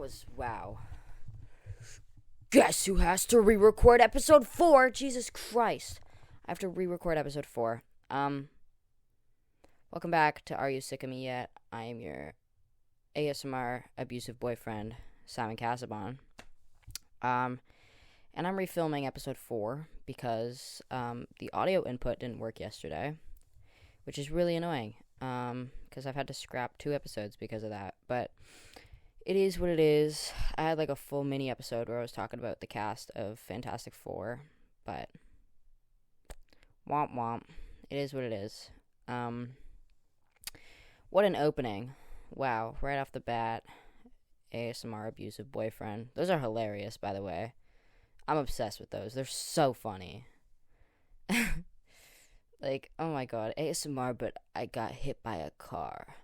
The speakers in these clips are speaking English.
was wow. Guess who has to re-record episode 4? Jesus Christ. I have to re-record episode 4. Welcome back to Are You Sick of Me Yet? I am your ASMR abusive boyfriend, Simon Casabon. And I'm refilming episode 4 because the audio input didn't work yesterday, which is really annoying because I've had to scrap 2 episodes because of that. But it is what it is. I had like a full mini episode where I was talking about the cast of Fantastic Four, but womp womp. It is what it is. What an opening. Wow, right off the bat, ASMR abusive boyfriend. Those are hilarious, by the way. I'm obsessed with those. They're so funny. Like, oh my god, ASMR, but I got hit by a car.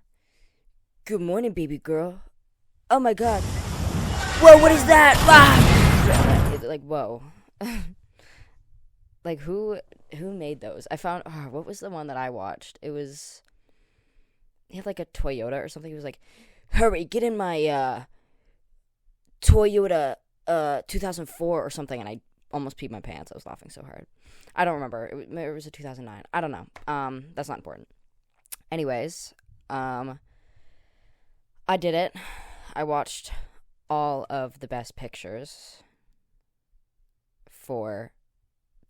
Good morning, baby girl. Oh my god. Whoa, what is that? Ah! Like, whoa. Like, who made those? I found, what was the one that I watched? It was, he had like a Toyota or something. He was like, hurry, get in my Toyota 2004 or something. And I almost peed my pants. I was laughing so hard. I don't remember. It was a 2009. I don't know. That's not important. Anyways, I did it. I watched all of the best pictures for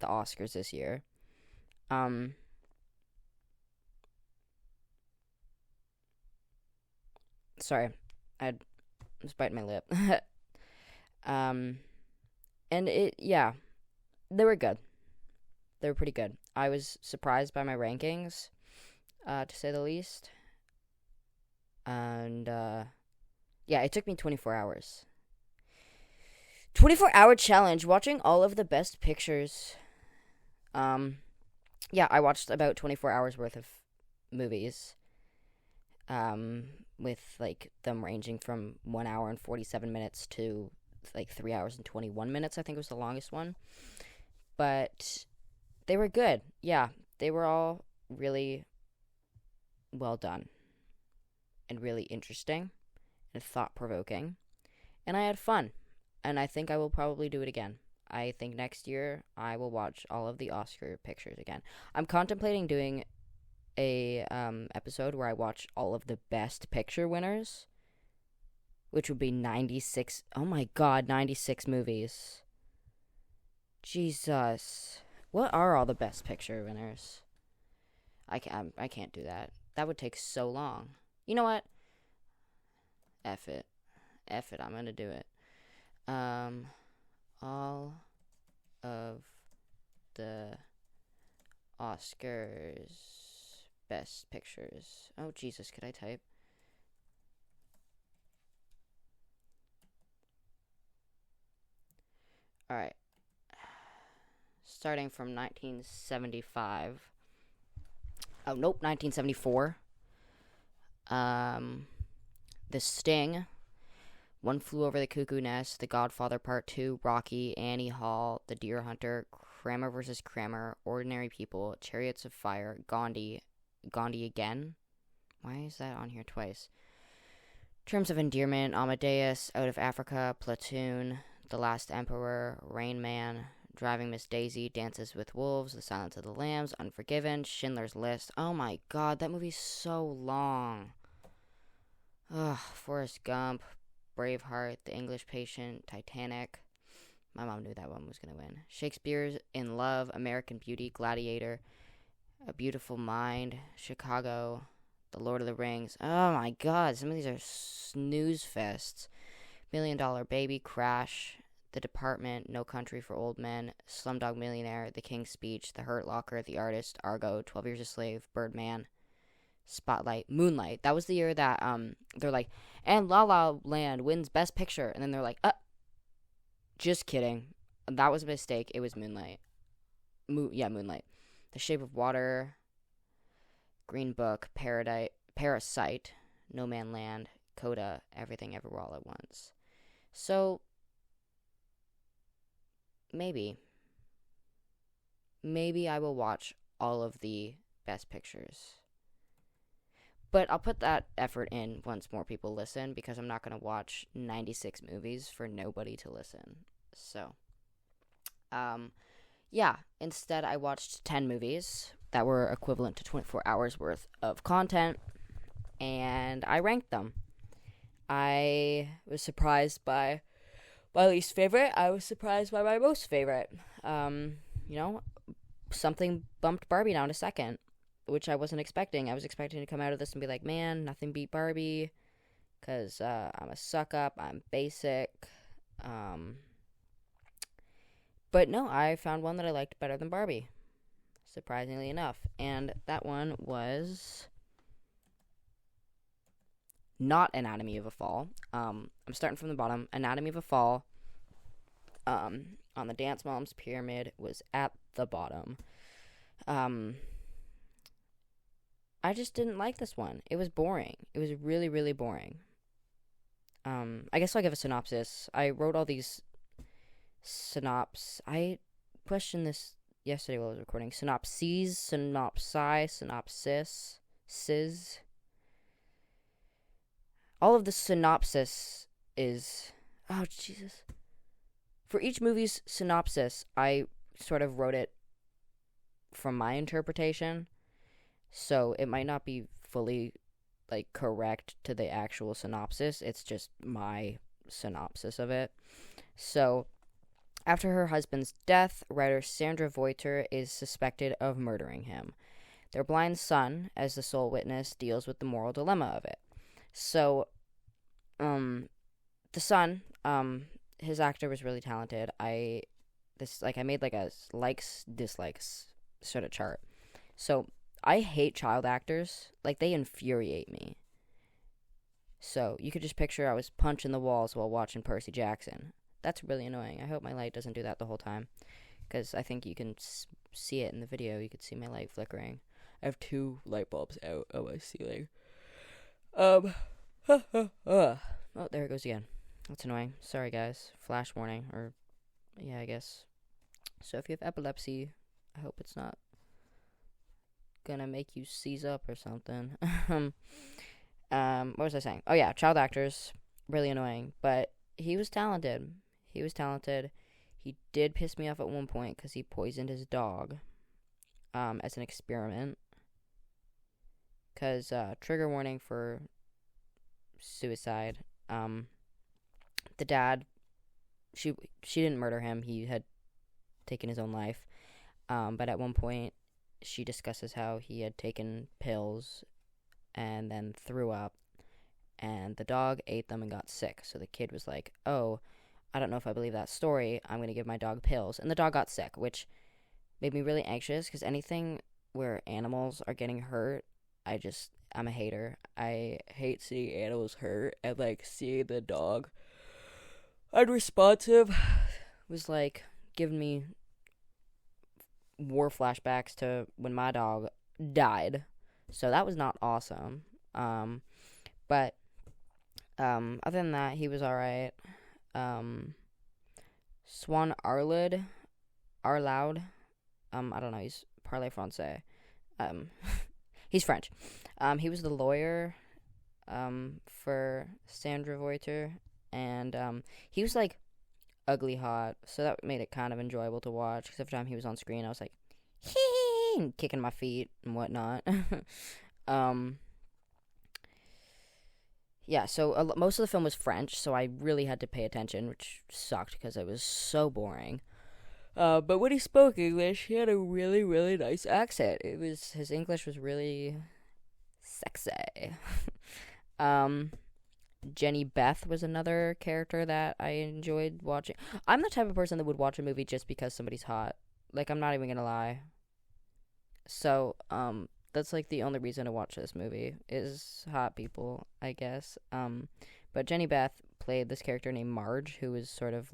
the Oscars this year. Sorry, I was biting my lip. And they were good. They were pretty good. I was surprised by my rankings, to say the least. And, it took me 24 hours. 24-hour challenge, watching all of the best pictures. I watched about 24 hours worth of movies. With, like, them ranging from 1 hour and 47 minutes to, like, 3 hours and 21 minutes, I think was the longest one. But they were good. Yeah, they were all really well done. And really interesting. And thought-provoking. And I had fun. And I think I will probably do it again. I think next year I will watch all of the Oscar pictures again. I'm contemplating doing a episode where I watch all of the best picture winners, which would be 96. Oh my god, 96 movies. Jesus. What are all the best picture winners? I can't do that. That would take so long. You know what? F it. I'm gonna do it. All of the Oscars best pictures. Oh, Jesus, could I type? Alright. Starting from 1975. Oh, nope, 1974. The Sting, One Flew Over the Cuckoo Nest, The Godfather Part 2, Rocky, Annie Hall, The Deer Hunter, Kramer vs. Kramer, Ordinary People, Chariots of Fire, Gandhi again? Why is that on here twice? Terms of Endearment, Amadeus, Out of Africa, Platoon, The Last Emperor, Rain Man, Driving Miss Daisy, Dances with Wolves, The Silence of the Lambs, Unforgiven, Schindler's List. Oh my god, that movie's so long. Ugh, Forrest Gump, Braveheart, The English Patient, Titanic. My mom knew that one was going to win. Shakespeare's In Love, American Beauty, Gladiator, A Beautiful Mind, Chicago, The Lord of the Rings. Oh my god, some of these are snooze fests. $1 Million Baby, Crash, The Department, No Country for Old Men, Slumdog Millionaire, The King's Speech, The Hurt Locker, The Artist, Argo, 12 Years a Slave, Birdman, Spotlight, Moonlight. That was the year that they're like, and La La Land wins Best Picture, and then they're like, just kidding. That was a mistake. It was Moonlight. Moonlight. The Shape of Water, Green Book, Parasite, No Man Land, Coda, Everything Everywhere All at Once. So maybe I will watch all of the Best Pictures. But I'll put that effort in once more people listen, because I'm not going to watch 96 movies for nobody to listen. So, um, yeah, instead I watched 10 movies that were equivalent to 24 hours worth of content, and I ranked them. I was surprised by my least favorite. I was surprised by my most favorite. You know, something bumped Barbie down to second, which I wasn't expecting. I was expecting to come out of this and be like, man, nothing beat Barbie, because I'm a suck up, I'm basic. But no, I found one that I liked better than Barbie, surprisingly enough. And that one was not Anatomy of a Fall. I'm starting from the bottom. Anatomy of a Fall, on the Dance Moms pyramid, was at the bottom. I just didn't like this one. It was boring. It was really, really boring. I guess I'll give a synopsis. I wrote all these I questioned this yesterday while I was recording. Synopses, synopsi, synopsis, sis. All of the synopsis is... Oh, Jesus. For each movie's synopsis, I sort of wrote it from my interpretation. So it might not be fully, correct to the actual synopsis. It's just my synopsis of it. So, after her husband's death, writer Sandra Voiter is suspected of murdering him. Their blind son, as the sole witness, deals with the moral dilemma of it. So, the son, his actor was really talented. I made a likes, dislikes sort of chart. So, I hate child actors. They infuriate me. So, you could just picture I was punching the walls while watching Percy Jackson. That's really annoying. I hope my light doesn't do that the whole time, because I think you can see it in the video. You could see my light flickering. I have 2 light bulbs out on my ceiling. Oh, there it goes again. That's annoying. Sorry, guys. Flash warning, or, yeah, I guess. So if you have epilepsy, I hope it's not gonna make you seize up or something. What was I saying? Oh, yeah, child actors, really annoying, but he was talented. He did piss me off at one point because he poisoned his dog, as an experiment. Because, trigger warning for suicide. The dad, she didn't murder him. He had taken his own life. But at one point, she discusses how he had taken pills and then threw up, and the dog ate them and got sick. So the kid was like, oh, I don't know if I believe that story. I'm going to give my dog pills. And the dog got sick, which made me really anxious, because anything where animals are getting hurt, I'm a hater. I hate seeing animals hurt, and, seeing the dog unresponsive was, giving me war flashbacks to when my dog died. So that was not awesome. But other than that, he was alright. Swan Arloud, I don't know, he's parle français. He's French. He was the lawyer, for Sandra Voiter, and, he was, ugly hot, so that made it kind of enjoyable to watch, because every time he was on screen, I was like, hee, kicking my feet and whatnot. Yeah, so most of the film was French, so I really had to pay attention, which sucked because it was so boring. But when he spoke English, he had a really, really nice accent. His English was really sexy. Jenny Beth was another character that I enjoyed watching. I'm the type of person that would watch a movie just because somebody's hot. I'm not even gonna lie. So, that's the only reason to watch this movie is hot people, I guess. But Jenny Beth played this character named Marge, who was sort of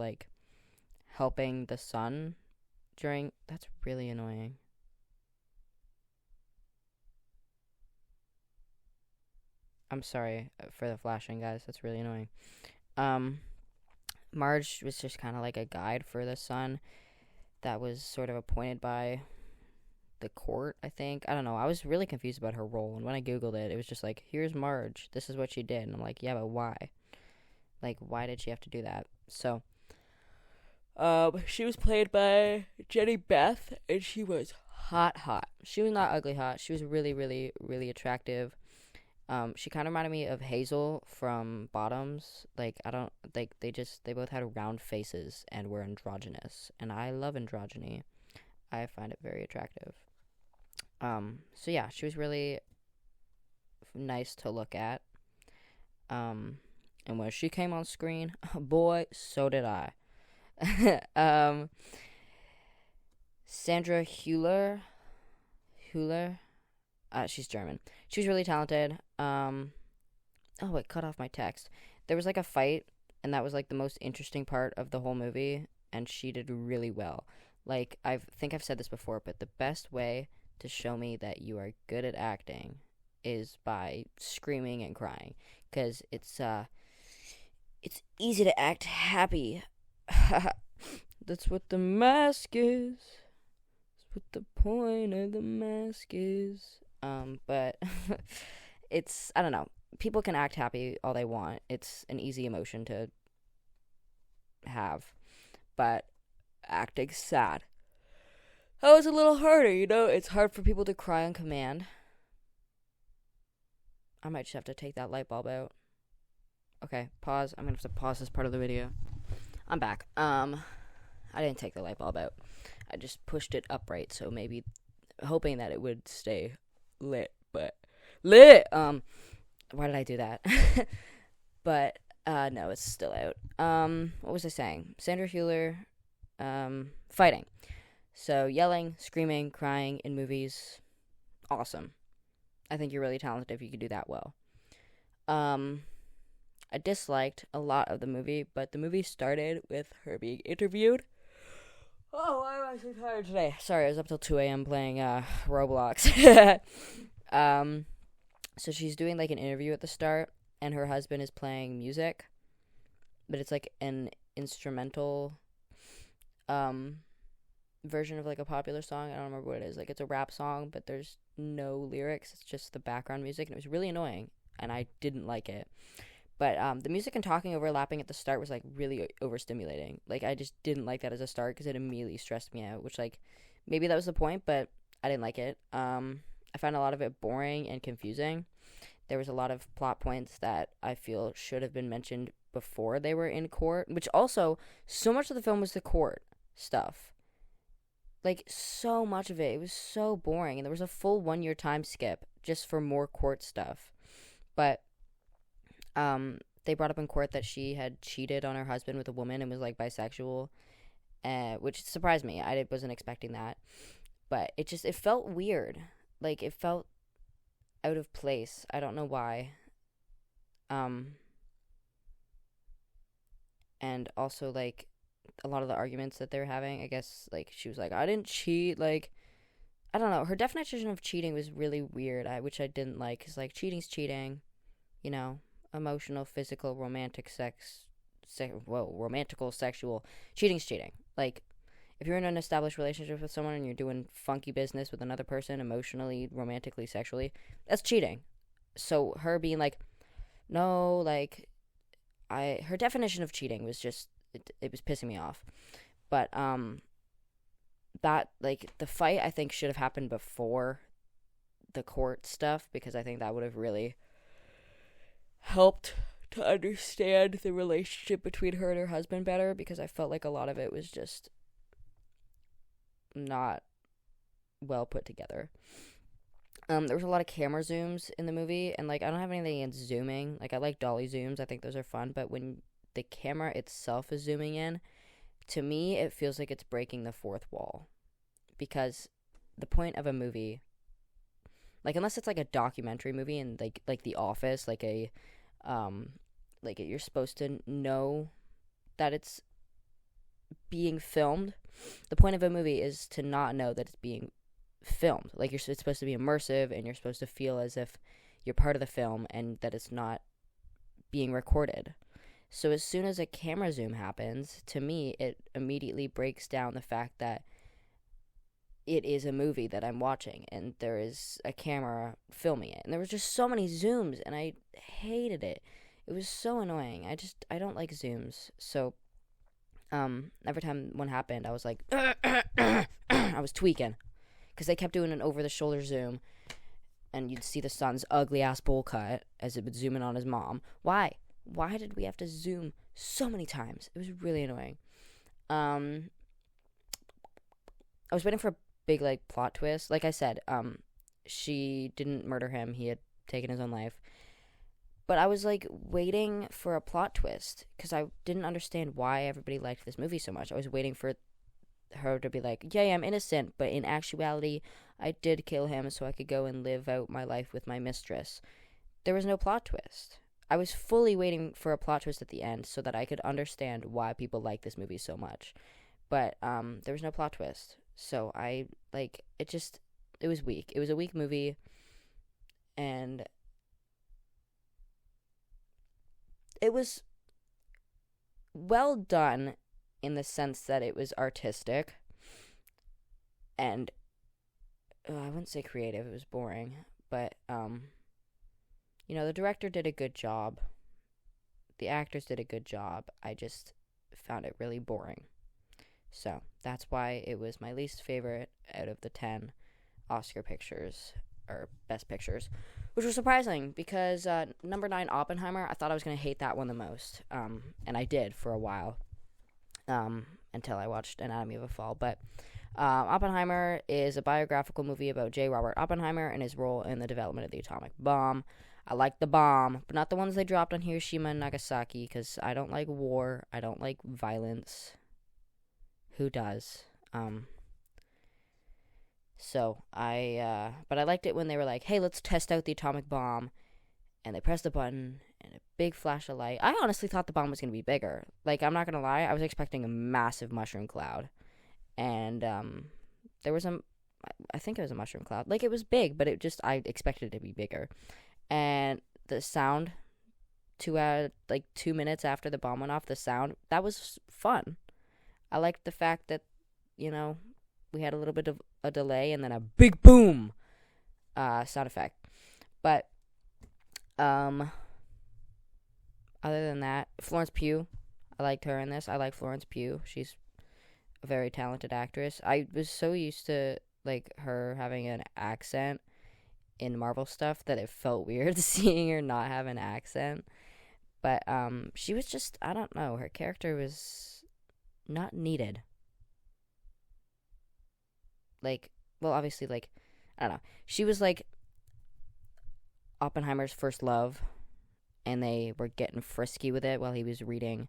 helping the son during... That's really annoying. I'm sorry for the flashing, guys. That's really annoying. Marge was just kind of a guide for the son that was sort of appointed by the court, I think. I don't know. I was really confused about her role, and when I googled it, it was just like, here's Marge. This is what she did. And I'm like, yeah, but why? Like, why did she have to do that? So, she was played by Jenny Beth, and she was hot. She was not ugly hot. She was really, really, really attractive. She kind of reminded me of Hazel from Bottoms. Like, I don't, like, they both had round faces and were androgynous. And I love androgyny. I find it very attractive. So yeah, she was really nice to look at. And when she came on screen, boy, so did I. Sandra Hüller, she's German. She was really talented. Oh, it cut off my text. There was like a fight, and that was like the most interesting part of the whole movie, and she did really well. Like, I think I've said this before, but the best way to show me that you are good at acting is by screaming and crying, because it's easy to act happy. That's what the mask is. That's what the point of the mask is. But it's, I don't know. People can act happy all they want. It's an easy emotion to have. But acting sad, that was a little harder, you know? It's hard for people to cry on command. I might just have to take that light bulb out. Okay, pause. I'm gonna have to pause this part of the video. I'm back. I didn't take the light bulb out. I just pushed it upright, so maybe hoping that it would stay lit, but lit. Why did I do that? But no, it's still out. What was I saying? Sandra Hüller, fighting. So yelling, screaming, crying in movies, awesome. I think you're really talented if you can do that well. I disliked a lot of the movie, but the movie started with her being interviewed. Oh, why am I so tired today? Sorry, I was up till 2 a.m. playing Roblox. So she's doing like an interview at the start, and her husband is playing music, but it's like an instrumental version of like a popular song. I don't remember what it is. Like, it's a rap song, but there's no lyrics. It's just the background music, and it was really annoying, and I didn't like it. But the music and talking overlapping at the start was like really overstimulating. Like, I just didn't like that as a start because it immediately stressed me out, which, like, maybe that was the point, but I didn't like it. I found a lot of it boring and confusing. There was a lot of plot points that I feel should have been mentioned before they were in court, which also, so much of the film was the court stuff. Like, so much of it. It was so boring, and there was a full 1 year time skip just for more court stuff. But they brought up in court that she had cheated on her husband with a woman and was like bisexual, which surprised me. I wasn't expecting that, but it felt weird. Like, it felt out of place. I don't know why. And also, like, a lot of the arguments that they were having, I guess, like, she was like, I didn't cheat. Like, I don't know. Her definition of cheating was really weird, which I didn't like. Because, like, cheating's cheating, you know, emotional, physical, romantic romantical, sexual. Cheating's cheating. Like, if you're in an established relationship with someone and you're doing funky business with another person emotionally, romantically, sexually, that's cheating. So her being like, no, like, her definition of cheating was just, it was pissing me off. But that, like, the fight, I think, should have happened before the court stuff, because I think that would have really helped to understand the relationship between her and her husband better, because I felt like a lot of it was just not well put together. There was a lot of camera zooms in the movie, and, like, I don't have anything against zooming. Like, I like dolly zooms. I think those are fun, but when the camera itself is zooming in, to me, it feels like it's breaking the fourth wall. Because the point of a movie, like, unless it's like a documentary movie and like The Office, like a you're supposed to know that it's being filmed. The point of a movie is to not know that it's being filmed. Like, it's supposed to be immersive, and you're supposed to feel as if you're part of the film and that it's not being recorded. So as soon as a camera zoom happens, to me, it immediately breaks down the fact that it is a movie that I'm watching, and there is a camera filming it. And there was just so many zooms, and I hated it. It was so annoying. I don't like zooms. So, every time one happened, I was like, I was tweaking. Because they kept doing an over-the-shoulder zoom, and you'd see the son's ugly-ass bowl cut as it would zoom in on his mom. Why? Why did we have to zoom so many times? It was really annoying. I was waiting for a big, like, plot twist. Like I said, she didn't murder him. He had taken his own life. But I was, like, waiting for a plot twist because I didn't understand why everybody liked this movie so much. I was waiting for her to be like, yeah, I'm innocent, but in actuality, I did kill him so I could go and live out my life with my mistress. There was no plot twist. I was fully waiting for a plot twist at the end so that I could understand why people like this movie so much. But there was no plot twist. So it was weak. It was a weak movie, and it was well done in the sense that it was artistic and I wouldn't say creative, it was boring, but the director did a good job. The actors did a good job. I just found it really boring. So, that's why it was my least favorite out of the 10 Oscar pictures, or Best Pictures, which was surprising because number 9, Oppenheimer, I thought I was going to hate that one the most, and I did for a while, until I watched Anatomy of a Fall. But Oppenheimer is a biographical movie about J. Robert Oppenheimer and his role in the development of the atomic bomb. I like the bomb, but not the ones they dropped on Hiroshima and Nagasaki, because I don't like war. I don't like violence. Who does? But I liked it when they were like, hey, let's test out the atomic bomb. And they pressed the button, and a big flash of light. I honestly thought the bomb was going to be bigger. Like, I'm not going to lie, I was expecting a massive mushroom cloud. And, there was I think it was a mushroom cloud. Like, it was big, but I expected it to be bigger. And the sound, 2 minutes after the bomb went off, the sound, that was fun. I liked the fact that, we had a little bit of a delay and then a big boom sound effect. But, other than that, Florence Pugh, I liked her in this. I like Florence Pugh. She's a very talented actress. I was so used to, like, her having an accent in Marvel stuff that it felt weird seeing her not have an accent. But, she was just, I don't know, her character was not needed. Like, well, obviously, like, I don't know. She was, like, Oppenheimer's first love, and they were getting frisky with it while he was reading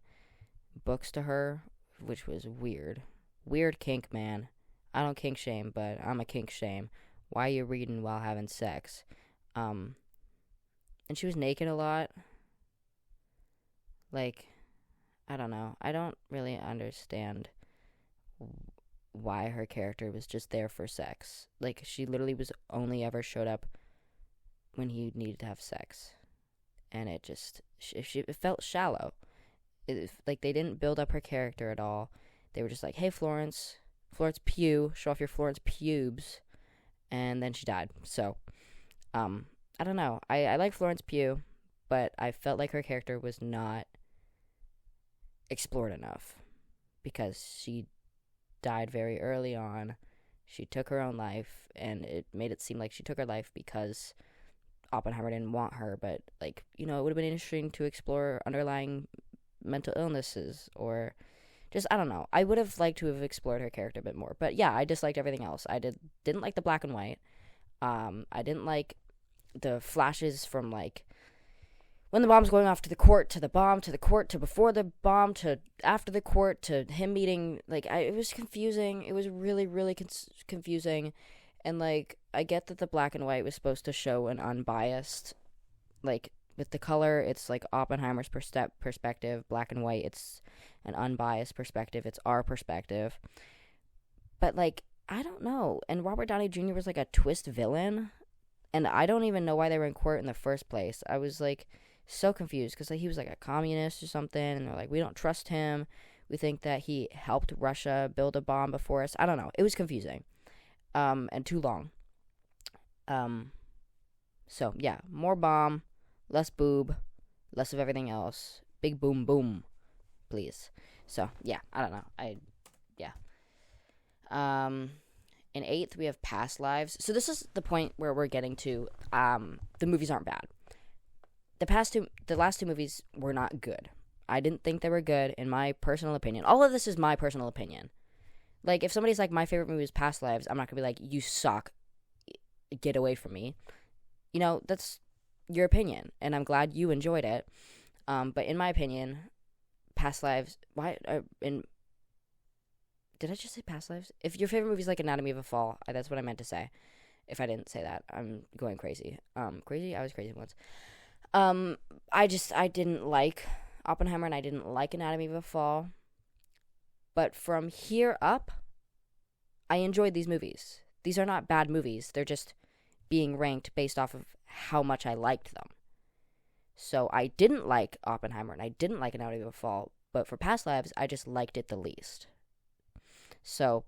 books to her, which was weird. Weird kink, man. I don't kink shame, but I'm a kink shame. Why are you reading while having sex? And she was naked a lot. Like, I don't know. I don't really understand why her character was just there for sex. Like, she literally was only ever showed up when he needed to have sex. And it just, it felt shallow. Like, they didn't build up her character at all. They were just like, hey, Florence Pugh, show off your Florence pubes. And then she died. So, I don't know. I like Florence Pugh, but I felt like her character was not explored enough because she died very early on. She took her own life, and it made it seem like she took her life because Oppenheimer didn't want her, but, like, it would have been interesting to explore underlying mental illnesses, or just, I don't know. I would have liked to have explored her character a bit more, but yeah, I disliked everything else. I didn't like the black and white. I didn't like the flashes from, like, when the bomb's going off to the court, to the bomb, to the court, to before the bomb, to after the court, to him meeting, like, it was confusing. It was really, really confusing. And, like, I get that the black and white was supposed to show an unbiased, like, with the color, it's, like, Oppenheimer's perspective. Black and white, it's an unbiased perspective. It's our perspective. But, like, I don't know. And Robert Downey Jr. was, like, a twist villain. And I don't even know why they were in court in the first place. I was, like, so confused because, like, he was, like, a communist or something. And they're like, we don't trust him. We think that he helped Russia build a bomb before us. I don't know. It was confusing. and too long. So yeah, more bomb, less boob, less of everything else. Big boom boom, please. So yeah, I don't know. Yeah. In eighth we have Past Lives. So this is the point where we're getting to. The movies aren't bad. The last two movies were not good. I didn't think they were good, in my personal opinion. All of this is my personal opinion. Like, if somebody's like, my favorite movie is Past Lives, I'm not gonna be like, you suck, get away from me. You know, that's your opinion, and I'm glad you enjoyed it. But in my opinion, Past Lives, did I just say Past Lives? If your favorite movie is like Anatomy of a Fall, that's what I meant to say. If I didn't say that, I'm going crazy. Crazy? I was crazy once. I didn't like Oppenheimer, and I didn't like Anatomy of a Fall. But from here up, I enjoyed these movies. These are not bad movies. They're just being ranked based off of how much I liked them. So I didn't like Oppenheimer, and I didn't like Anatomy of a Fall. But for Past Lives, I just liked it the least. So,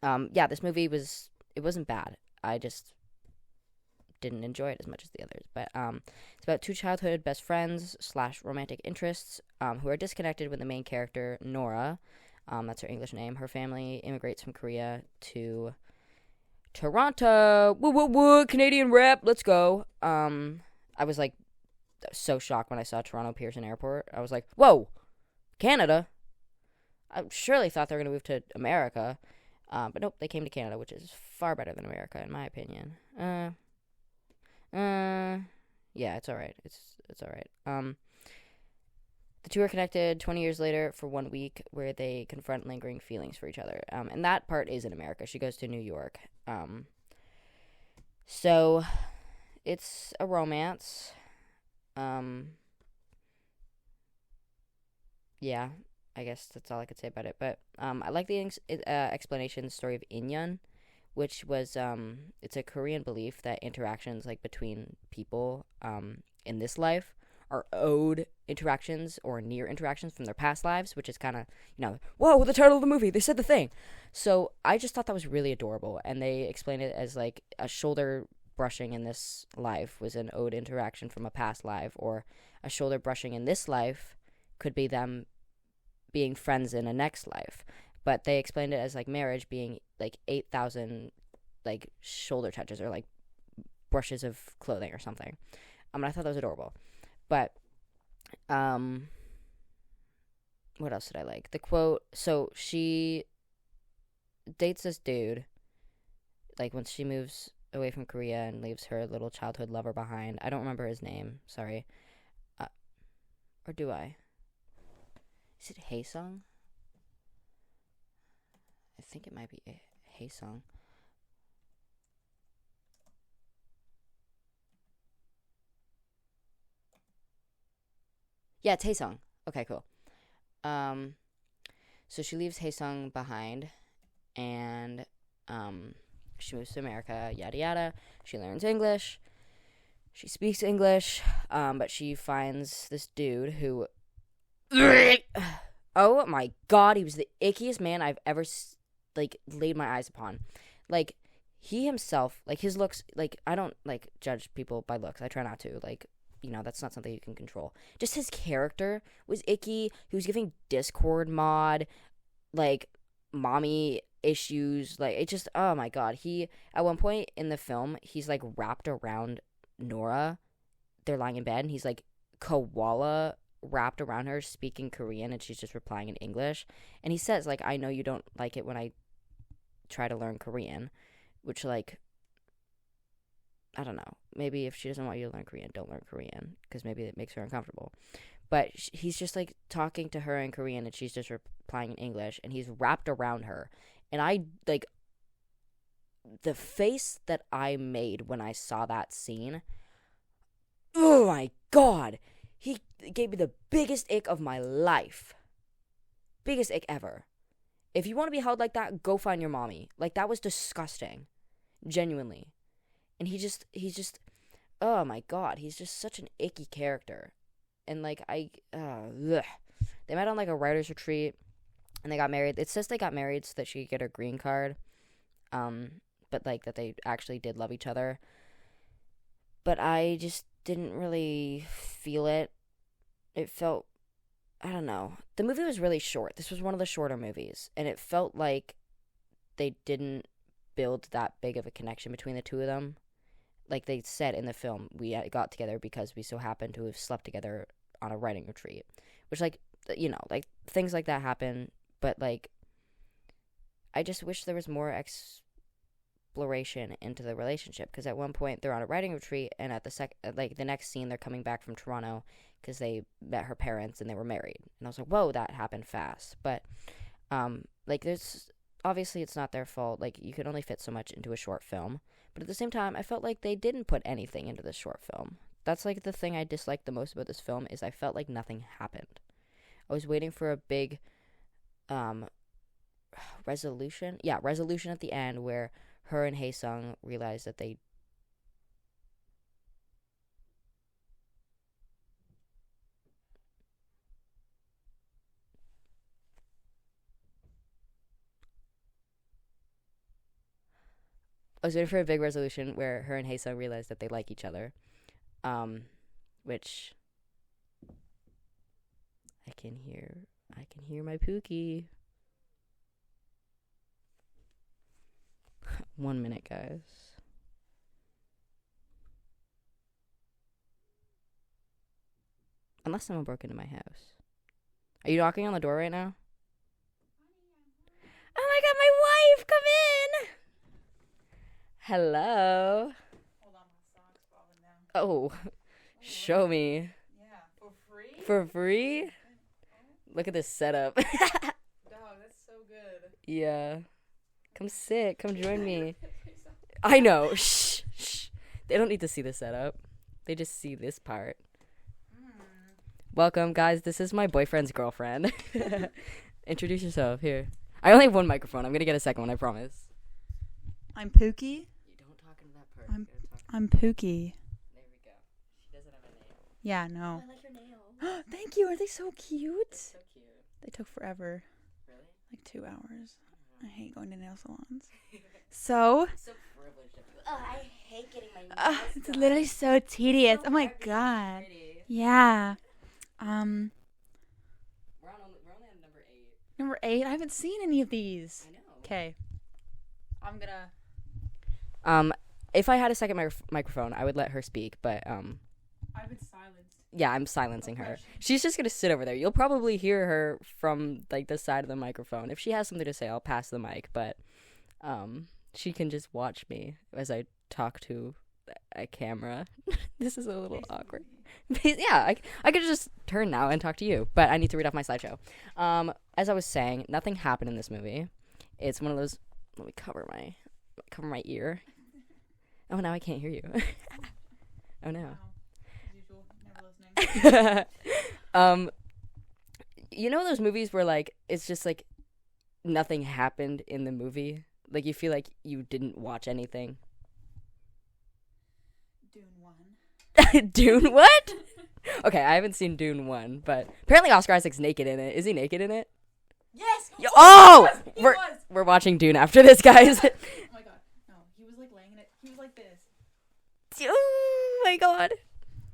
yeah, this movie wasn't bad. I just didn't enjoy it as much as the others. But it's about two childhood best friends / romantic interests who are disconnected when the main character, Nora, that's her English name, her family immigrates from Korea to Toronto. Woo woo woo, Canadian rep, let's go. I was like so shocked when I saw Toronto Pearson Airport. I was like, whoa, Canada? I surely thought they were going to move to America. But nope, they came to Canada, which is far better than America, in my opinion. Yeah, it's alright. It's alright. The two are connected 20 years later for 1 week, where they confront lingering feelings for each other. And that part is in America. She goes to New York. So it's a romance. Yeah, I guess that's all I could say about it. But I like the explanation story of Inyeon, which was it's a Korean belief that interactions like between people in this life are owed interactions or near interactions from their past lives, which is kind of, whoa, the title of the movie, they said the thing. So I just thought that was really adorable, and they explained it as like a shoulder brushing in this life was an owed interaction from a past life, or a shoulder brushing in this life could be them being friends in a next life. But they explained it as like marriage being like 8,000 like shoulder touches or like brushes of clothing or something. I thought that was adorable. But what else did I like? The quote, so she dates this dude like once she moves away from Korea and leaves her little childhood lover behind. I don't remember his name, sorry. Or do I? Is it Haesung? I think it might be Haesung. Yeah, it's Haesung. Okay, cool. So she leaves Haesung behind, and she moves to America. Yada yada. She learns English. She speaks English. But she finds this dude who. Oh my god, he was the ickiest man I've ever laid my eyes upon. Like, he himself, like, his looks, like, I don't like judge people by looks. I try not to. Like, that's not something you can control. Just his character was icky. He was giving Discord mod, like, mommy issues. Like, it just, oh my god. He, at one point in the film, he's like wrapped around Nora. They're lying in bed, and he's like koala wrapped around her, speaking Korean, and she's just replying in English. And he says, like, I know you don't like it when I try to learn Korean, which, like, I don't know. Maybe if she doesn't want you to learn Korean, don't learn Korean, because maybe it makes her uncomfortable. But he's just, like, talking to her in Korean, and she's just replying in English, and he's wrapped around her. And I, like, the face that I made when I saw that scene, oh my god, he gave me the biggest ick of my life. Biggest ick ever. If you want to be held like that, go find your mommy. Like, that was disgusting. Genuinely. And he's just, oh my god, he's just such an icky character. And, like, they met on, like, a writer's retreat, and they got married. It says they got married so that she could get her green card. but like that they actually did love each other. But I just didn't really feel it. It felt, I don't know. The movie was really short. This was one of the shorter movies, and it felt like they didn't build that big of a connection between the two of them. Like they said in the film, we got together because we so happened to have slept together on a writing retreat, which, like, like things like that happen. But like, I just wish there was more exploration into the relationship, because at one point they're on a writing retreat, and at the next scene they're coming back from Toronto because they met her parents and they were married, and I was like, whoa, that happened fast. But like, there's obviously it's not their fault. Like, you can only fit so much into a short film, but at the same time I felt like they didn't put anything into this short film. That's like the thing I disliked the most about this film, is I felt like nothing happened. I was waiting for a big resolution at the end, where her and Hae-sung realized that they I was waiting for a big resolution where her and Hae-sung realized that they like each other. Which I can hear my Pookie. 1 minute, guys. Unless someone broke into my house. Are you knocking on the door right now? Oh my god, my wife! Come in! Hello. Hold on, my sock's falling down. Oh, show me. Yeah, for free? For free? Look at this setup. Dog, that's so good. Yeah. Come sit. Come join me. I know. Shh. Shh. They don't need to see the setup. They just see this part. Welcome, guys. This is my boyfriend's girlfriend. Introduce yourself. Here. I only have one microphone. I'm going to get a second one, I promise. I'm Pookie. You don't talk into that part. I'm Pookie. There we go. She doesn't have a name. Yeah, no. I like your nails. Thank you. Are they so cute? So cute. They took forever. Really? Like 2 hours. I hate going to nail salons. So, So privileged of you. I hate getting my nails it's done. literally so tedious. So Oh my everything's god. pretty. Yeah. We're only on number 8. Number 8. I haven't seen any of these. I know. Okay. I'm gonna. If I had a second microphone, I would let her speak, but I've been silenced. yeah, I'm silencing her. She's just gonna sit over there. You'll probably hear her from like the side of the microphone. If she has something to say, I'll pass the mic, but she can just watch me as I talk to a camera. This is a little awkward. Yeah, I could just turn now and talk to you, but I need to read off my slideshow. As I was saying, nothing happened in this movie. It's one of those. Let me cover my ear. Oh, now I can't hear you. Oh no. As usual, never listening. You know those movies where like it's just like nothing happened in the movie? Like you feel like you didn't watch anything. Dune 1. Dune what? Okay, I haven't seen Dune 1, but apparently Oscar Isaac's naked in it. Is he naked in it? Yes. Oh! He was. We're watching Dune after this, guys. Oh my god. No, he was like laying in it. He was like this. Oh my god.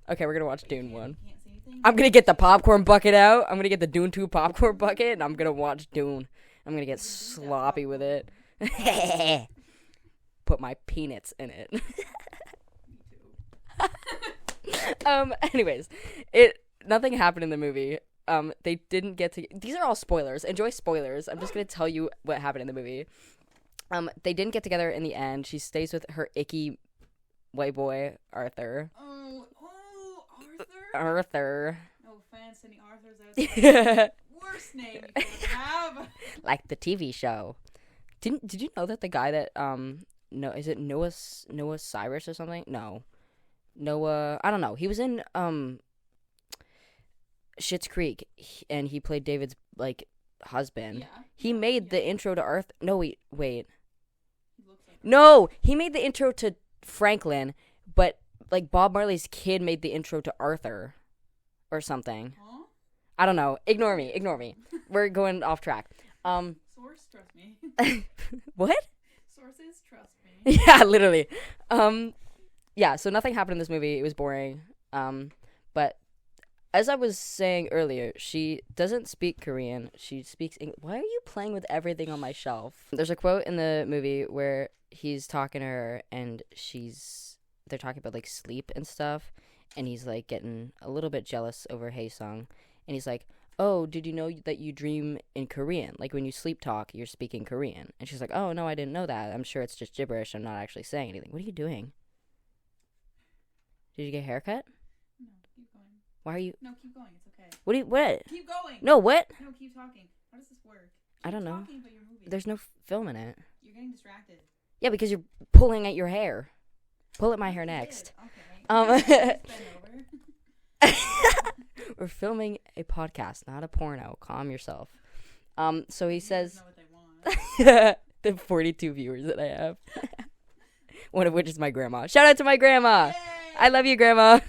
Okay, we're gonna watch Dune 1. Can't see anything. I'm gonna get the popcorn bucket out. I'm gonna get the Dune 2 popcorn bucket, and I'm gonna watch Dune. I'm gonna get sloppy with it. Put my peanuts in it. Anyways, nothing happened in the movie. They didn't get to. These are all spoilers. Enjoy spoilers. I'm just gonna tell you what happened in the movie. They didn't get together in the end. She stays with her icky white boy Arthur. Oh, Arthur. Arthur. No offense, any Arthurs out there. Worst name you could have. Like the TV show. Did you know that the guy that no, is it Noah Cyrus or something? No. Noah, I don't know. He was in Schitt's Creek, and he played David's like husband. Yeah. He made the intro to Arthur. No, wait. He looks like No, he made the intro to Franklin, but like Bob Marley's kid made the intro to Arthur or something. Huh? I don't know. Ignore me. We're going off track. Source, trust me. What? Source, sources, trust me. Yeah, literally. Yeah, so nothing happened in this movie. It was boring. But as I was saying earlier, she doesn't speak Korean. She speaks English. Why are you playing with everything on my shelf? There's a quote in the movie where he's talking to her and they're talking about like sleep and stuff, and he's like getting a little bit jealous over Haesung, and he's like, "Oh, did you know that you dream in Korean? Like when you sleep talk, you're speaking Korean." And she's like, "Oh, no, I didn't know that. I'm sure it's just gibberish. I'm not actually saying anything." What are you doing? Did you get a haircut? No, keep going. Why are you? No, keep going. It's okay. What? Keep going. No, what? No, keep talking. How does this work? I don't know. Talking about your movie. There's no film in it. You're getting distracted. Yeah, because you're pulling at your hair. Pull at my hair next. Okay. Bend over. We're filming a podcast, not a porno. Calm yourself. So he You says guys know what they want. the 42 viewers that I have. One of which is my grandma. Shout out to my grandma. Yay! I love you, grandma.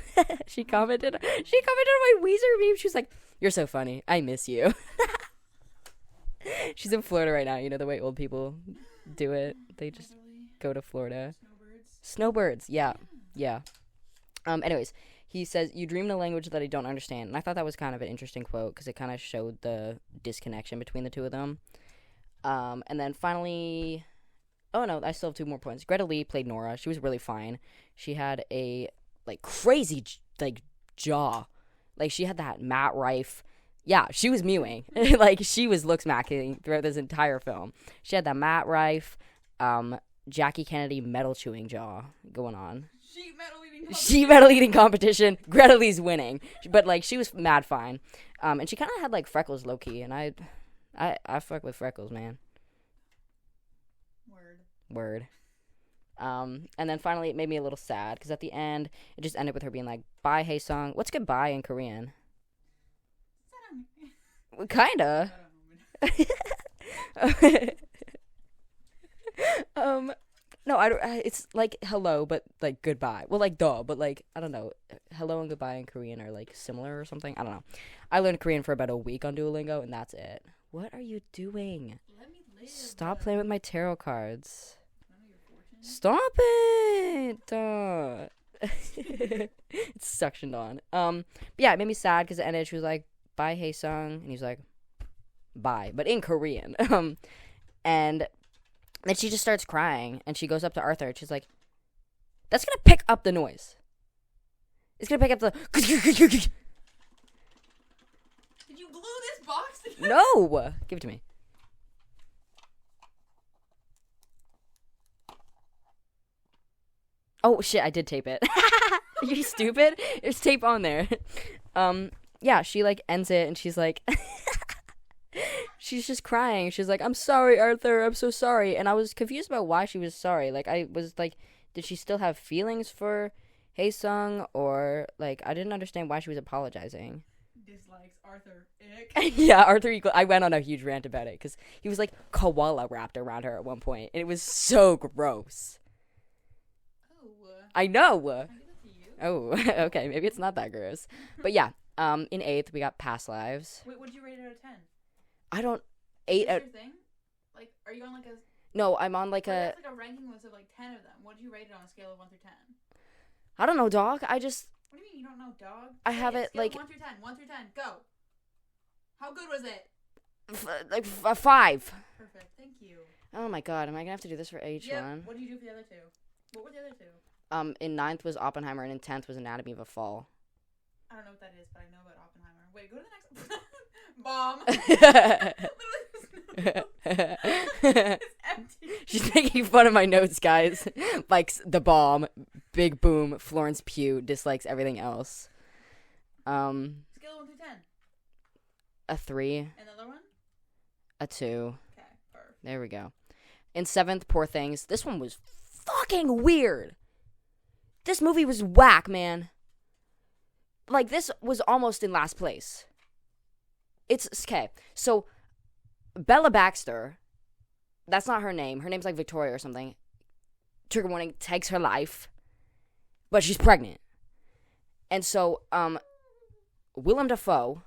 She commented on my Weezer meme. She was like, "You're so funny. I miss you." She's in Florida right now. You know the way old people do it. They just Literally. go to Florida. Snowbirds. Snowbirds. Yeah. Anyways, he says, "You dream in a language that I don't understand." And I thought that was kind of an interesting quote because it kind of showed the disconnection between the two of them. And then finally, oh no, I still have 2 more points. Greta Lee played Nora. She was really fine. She had a like crazy jaw. Like she had that Matt Rife. Yeah, she was mewing. Like she was look smacking throughout this entire film. She had that Matt Rife, Jackie Kennedy metal chewing jaw going on. Sheet metal eating competition. Greta Lee's winning, but like she was mad fine. And she kind of had like freckles low key, and I fuck with freckles, man. Word. And then finally, it made me a little sad because at the end, it just ended with her being like, "Bye, Haesung." What's goodbye in Korean? Kinda. No, it's like hello, but like goodbye. Well, like duh, but like I don't know. Hello and goodbye in Korean are like similar or something. I don't know. I learned Korean for about a week on Duolingo, and that's it. What are you doing? Let me live. Stop playing with my tarot cards. Stop it! It's suctioned on. But yeah, it made me sad because it ended. She was like, "Bye, Haesung," and he was like, "Bye," but in Korean. And then she just starts crying, and she goes up to Arthur, and she's like, "That's gonna pick up the noise. It's gonna pick up the." Did you glue this box together? No, give it to me. Oh shit, I did tape it. Are you stupid? There's tape on there. Yeah, she like ends it and she's like she's just crying. She's like, "I'm sorry, Arthur, I'm so sorry." And I was confused about why she was sorry. Like I was like, did she still have feelings for Haesung, or like I didn't understand why she was apologizing. Dislikes Arthur. Ick. Yeah, Arthur Eagle. I went on a huge rant about it because he was like koala wrapped around her at one point, and it was so gross. I know. Can I give it to you? Oh, okay. Maybe it's not that gross. But yeah, in 8th, we got Past Lives. Wait, what'd you rate it out of 10? I don't... Is 8 this out... your thing? Like, are you on like a... No, I'm on like That's like a ranking list of like 10 of them. What did you rate it on a scale of 1 through 10? I don't know, dog. I just... What do you mean you don't know, dog? I have Say it, scale like... 1 through 10. 1 through 10. Go. How good was it? like, 5. Perfect. Thank you. Oh my god, am I gonna have to do this for each one? What did you do for the other 2? What were the other 2? In 9th was Oppenheimer, and in 10th was Anatomy of a Fall. I don't know what that is, but I know about Oppenheimer. Wait, go to the next... Bomb. It's empty. She's making fun of my notes, guys. Likes The Bomb, Big Boom, Florence Pugh, dislikes everything else. Scale of 1 through 10. A 3, And the other one? a 2. Okay, perfect. There we go. In 7th, Poor Things. This one was fucking weird. This movie was whack, man. Like, this was almost in last place. It's, okay, so, Bella Baxter, that's not her name. Her name's like Victoria or something. Trigger warning, takes her life. But she's pregnant. And so, Willem Dafoe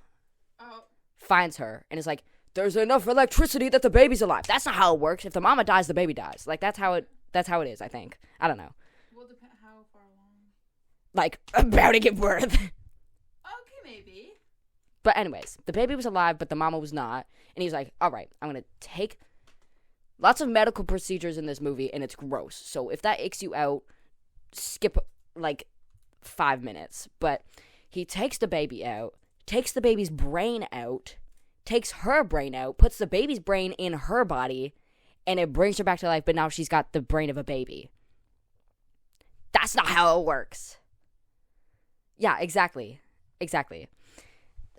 finds her and is like, there's enough electricity that the baby's alive. That's not how it works. If the mama dies, the baby dies. Like, that's how it is, I think. I don't know. Well, depend how far along. Like, about to give birth. Okay, maybe. But anyways, the baby was alive, but the mama was not. And he's like, all right, I'm going to take lots of medical procedures in this movie, and it's gross. So if that icks you out, skip, like, 5 minutes. But he takes the baby out, takes the baby's brain out, takes her brain out, puts the baby's brain in her body, and it brings her back to life, but now she's got the brain of a baby. That's not how it works. Yeah, exactly.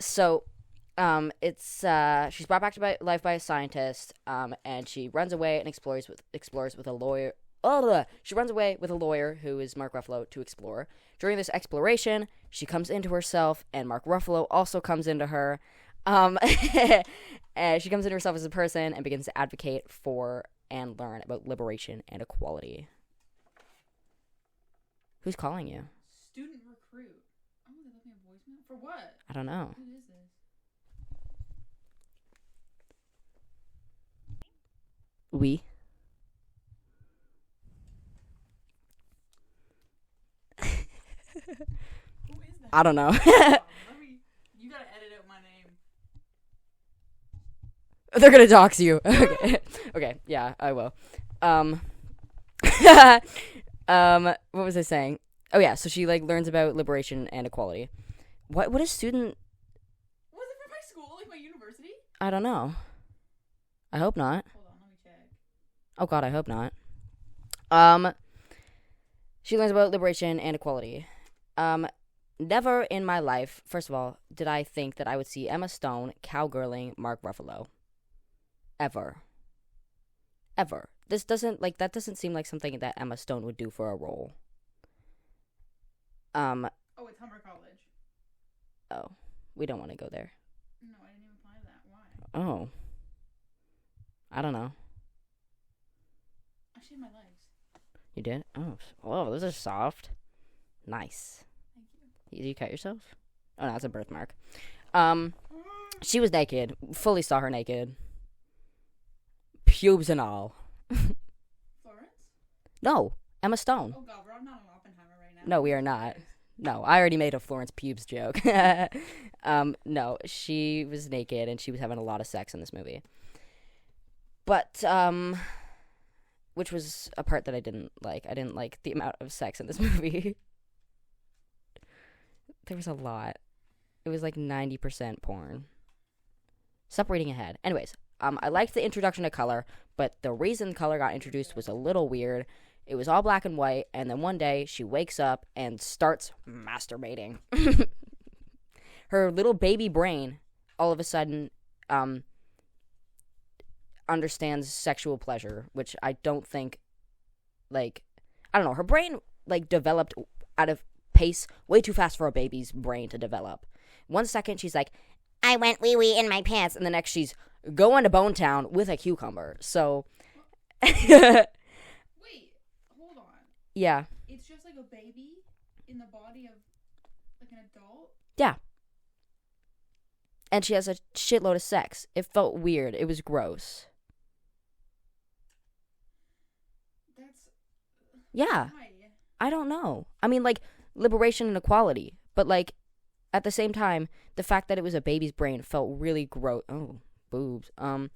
So, she's brought back to life by a scientist, and she runs away and explores with a lawyer. She runs away with a lawyer who is Mark Ruffalo to explore. During this exploration, she comes into herself, and Mark Ruffalo also comes into her. And she comes into herself as a person and begins to advocate for and learn about liberation and equality. Who's calling you? Student recruit. Oh, they left me a voicemail? For what? I don't know. Who is this? We. Who is that? I don't know. You gotta edit out my name. They're gonna dox you. Okay. Okay, yeah, I will. What was I saying? Oh yeah, so she like learns about liberation and equality. What is student? Was it for my school, like my university? I don't know. I hope not. Hold on, let me check. Oh god, I hope not. She learns about liberation and equality. Never in my life, first of all, did I think that I would see Emma Stone cowgirling Mark Ruffalo. Ever. This doesn't, like, that doesn't seem like something that Emma Stone would do for a role. Oh, it's Humber College. Oh, we don't want to go there. No, I didn't even apply to that. Why? Oh. I don't know. I shaved my legs. You did? Oh, those are soft. Nice. Thank you. You cut yourself? Oh, no, that's a birthmark. She was naked. Fully saw her naked. Pubes and all. Florence? No, Emma Stone. Oh god, we're not on Oppenheimer right now. No, we are not. No, I already made a Florence Pubes joke. No, she was naked and she was having a lot of sex in this movie. But, which was a part that I didn't like. I didn't like the amount of sex in this movie. There was a lot. It was like 90% porn. Stop reading ahead. Anyways, I liked the introduction of color, but the reason color got introduced was a little weird. It was all black and white, and then one day she wakes up and starts masturbating. Her little baby brain, all of a sudden, understands sexual pleasure, which I don't think, like, I don't know, her brain, like, developed out of pace way too fast for a baby's brain to develop. 1 second, she's like, I went wee-wee in my pants, and the next she's going to Bone Town with a cucumber, so... Wait, hold on. Yeah. It's just like a baby in the body of, like, an adult? Yeah. And she has a shitload of sex. It felt weird. It was gross. That's... Yeah. Why? I don't know. I mean, like, liberation and equality. But, like, at the same time, the fact that it was a baby's brain felt really gross. Oh, boobs. That's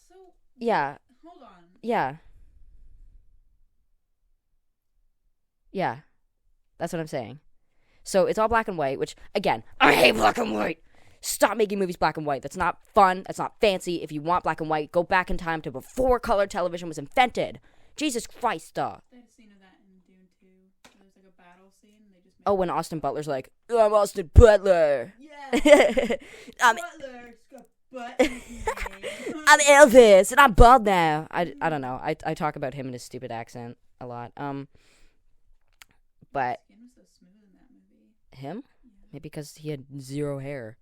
so... Yeah. Hold on. Yeah. Yeah. That's what I'm saying. So, it's all black and white, which, again, I hate black and white. Stop making movies black and white. That's not fun. That's not fancy. If you want black and white, go back in time to before color television was invented. Jesus Christ, They had a scene of that in Dune 2. There's like a battle scene. And they just Oh, when Austin Butler's like, I'm Austin Butler. Yeah. I'm Butler's got butt in his name. I'm Elvis, and I'm bald now. I don't know. I talk about him in his stupid accent a lot. But His skin was so smooth in that movie. him? Yeah. Maybe because he had zero hair.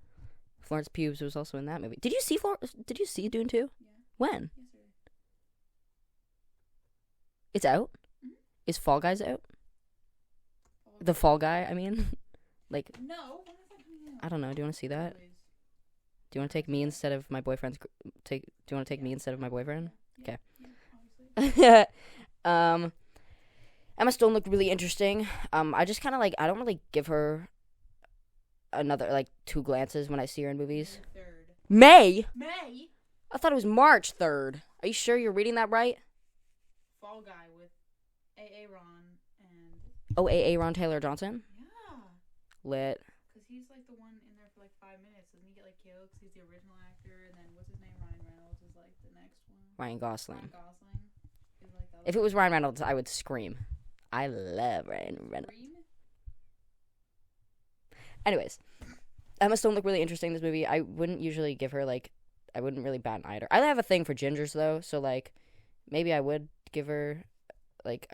Florence Pugh was also in that movie. Did you see Dune 2? Yeah. When? Yesterday. It's out? Mhm. Is Fall Guys out? The Fall Guy, I mean. Like, No. When is that coming out? I don't know. Do you want to see that? Always. Do you want to take me instead of my boyfriend's? Do you want to take me instead of my boyfriend? Yeah, Okay. obviously. Emma Stone looked really interesting. I just kind of like, I don't really give her another like 2 glances when I see her in movies. May 3rd. May? May? I thought it was March 3rd. Are you sure you're reading that right? Fall Guy with A.A. Ron and... Oh, A.A. Ron Taylor Johnson? Yeah. Lit. Because he's like the one in there for like 5 minutes. Doesn't he get like killed? Because he's the original actor. And then what's his name? Ryan Reynolds is like the next one. Ryan Gosling. Ryan Gosling is like the If it was Ryan Reynolds, I would scream. I love Ryan Reynolds. Scream? Anyways, Emma Stone looked really interesting in this movie. I wouldn't usually give her, like, I wouldn't really bat an eye at her. I have a thing for gingers, though, so, like, maybe I would give her, like,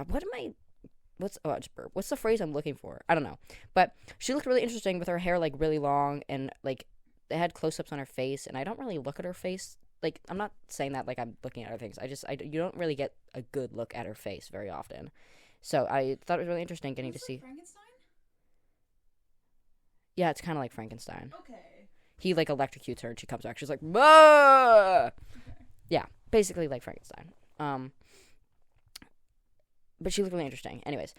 what's the phrase I'm looking for? I don't know. But she looked really interesting with her hair, like, really long, and, like, they had close-ups on her face, and I don't really look at her face. Like, I'm not saying that like I'm looking at her things. You don't really get a good look at her face very often. So I thought it was really interesting getting to see. Frankenstein? Yeah, it's kind of like Frankenstein. Okay. He like electrocutes her and she comes back. She's like, "Bah!" Yeah, basically like Frankenstein. But she looked really interesting. Anyways,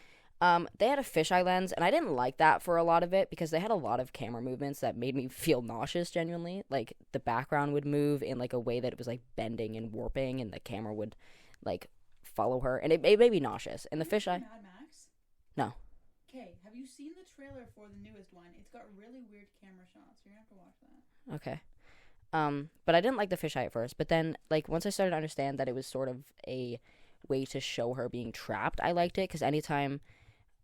they had a fisheye lens, and I didn't like that for a lot of it because they had a lot of camera movements that made me feel nauseous. Genuinely, like the background would move in like a way that it was like bending and warping, and the camera would like follow her, and it made me nauseous. And the fisheye, Mad Max? no. Okay, have you seen the trailer for the newest one? It's got really weird camera shots. You're gonna have to watch that. Okay. But I didn't like the fisheye at first. But then, like, once I started to understand that it was sort of a way to show her being trapped, I liked it. Because anytime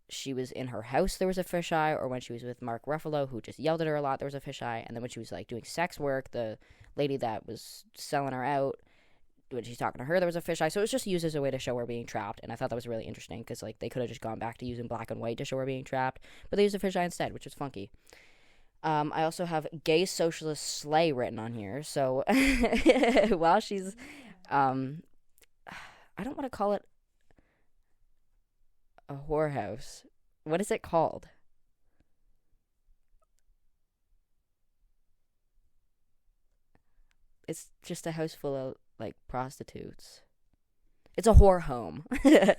she was in her house, there was a fisheye. Or when she was with Mark Ruffalo, who just yelled at her a lot, there was a fisheye. And then when she was, like, doing sex work, the lady that was selling her out, when she's talking to her, there was a fisheye. So it was just used as a way to show her being trapped. And I thought that was really interesting. Because, like, they could have just gone back to using black and white to show her being trapped. But they used a fisheye instead, which was funky. I also have gay socialist slay written on here. So while she's, I don't want to call it a whorehouse. What is it called? It's just a house full of like prostitutes. It's a whore home. I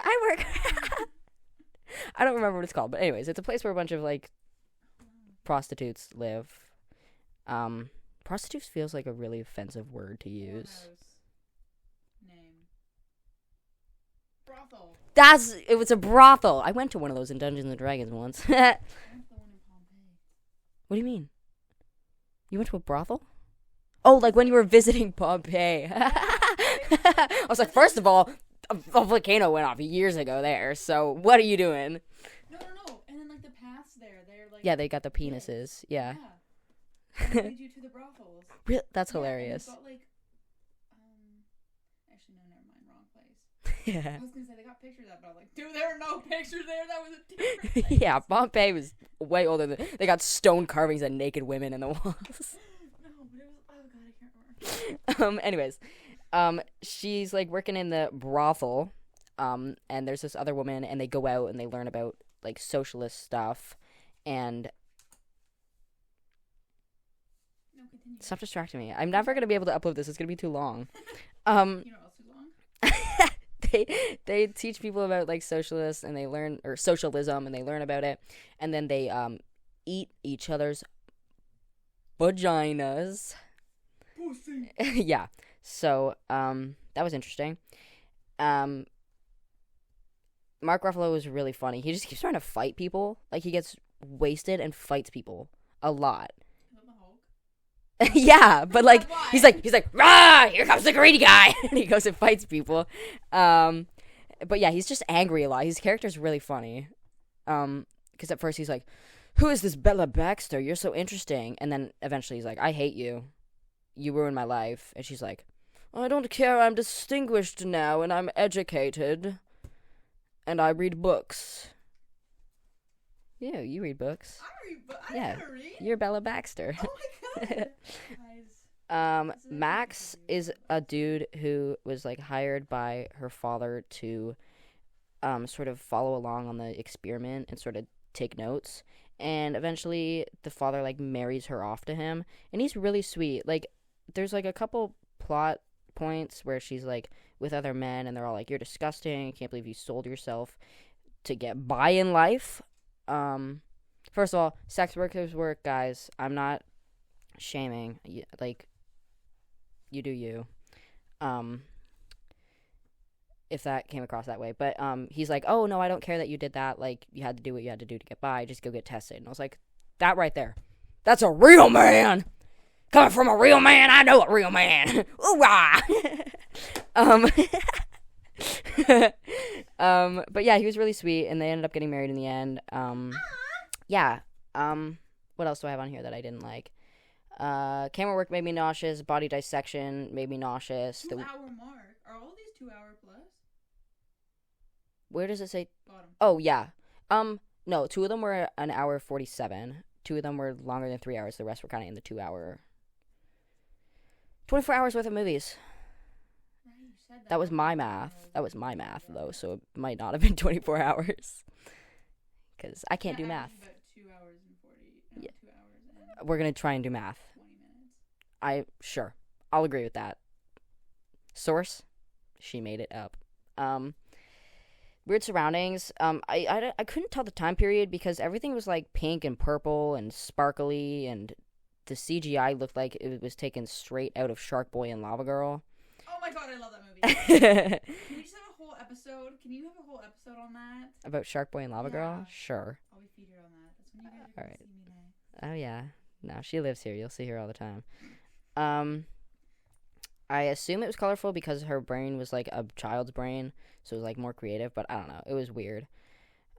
work. I don't remember what it's called, but anyways, it's a place where a bunch of like prostitutes live. Prostitutes feels like a really offensive word to use. Name. Brothel. It was a brothel. I went to one of those in Dungeons and Dragons once. I went to the one in Pompeii. What do you mean? You went to a brothel? Oh, like when you were visiting Pompeii. I was like, first of all, a volcano went off years ago there, so what are you doing? No. And then like the paths there, they're like. Yeah, they got the penises. Yeah. They lead you to the brothels. Really? That's Yeah, hilarious. and they've got like, actually no, never mind, wrong place. Yeah. I was gonna say they got pictures of it, but I was like, dude, there are no pictures there. That was a different place. Yeah, Pompeii was way older than. They got stone carvings of naked women in the walls. No, but it was. Oh god, I can't remember. Anyways, she's like working in the brothel, and there's this other woman, and they go out and they learn about like socialist stuff, and No, continue. stop distracting me. I'm never gonna be able to upload this. It's gonna be too long. You know what else is long? They teach people about like socialists, and they learn or socialism, and they learn about it, and then they eat each other's vaginas. Pussy. Yeah. So, that was interesting. Mark Ruffalo was really funny. He just keeps trying to fight people. Like, he gets wasted and fights people a lot. Is that the Hulk? Yeah, but like, Why? he's like, rah, here comes the greedy guy. And he goes and fights people. But yeah, he's just angry a lot. His character's really funny. Because at first he's like, who is this Bella Baxter? You're so interesting. And then eventually he's like, I hate you. You ruined my life. And she's like, I don't care. I'm distinguished now, and I'm educated. And I read books. Yeah, you read books. I read, but I Yeah. never read. You're Bella Baxter. Oh my god. Guys. Max is a dude who was like hired by her father to sort of follow along on the experiment and sort of take notes. and eventually the father like marries her off to him, and he's really sweet. Like there's like a couple plot points where she's like with other men and they're all like, you're disgusting, I can't believe you sold yourself to get by in life. First of all, sex workers work, guys. I'm not shaming. Like, you do you. If that came across that way. But he's like, oh, no, I don't care that you did that. Like, you had to do what you had to do to get by. Just go get tested. And I was like, that right there. That's a real man. Coming from a real man, I know a real man. Ooh-ah. But yeah, he was really sweet, and they ended up getting married in the end. Yeah. What else do I have on here that I didn't like? Camera work made me nauseous. Body dissection made me nauseous. 2 hour mark. Are all these 2 hour plus? Where does it say? Bottom. Oh, yeah. No, 2 of them were an hour 47. 2 of them were longer than 3 hours. The rest were kind of in the 2 hour. 24 hours worth of movies. Right, you said That was my math. That was my math, though, so it might not have been 24 hours. Because I can't do math. About 2 hours and 40. Yeah. 2 hours and We're going to try and do math. 20 minutes. Sure. I'll agree with that. Source? She made it up. Weird surroundings. I couldn't tell the time period because everything was like pink and purple and sparkly, and the CGI looked like it was taken straight out of Shark Boy and Lava Girl. Oh my god, I love that movie. Can we just have a whole episode? Can you have a whole episode on that? About Shark Boy and Lava Girl? Sure. I'll be featured on that. That's when you guys are Alright. going to see me now. Oh, yeah. No, she lives here. You'll see her all the time. I assume it was colorful because her brain was like a child's brain, so it was like more creative, but I don't know. It was weird.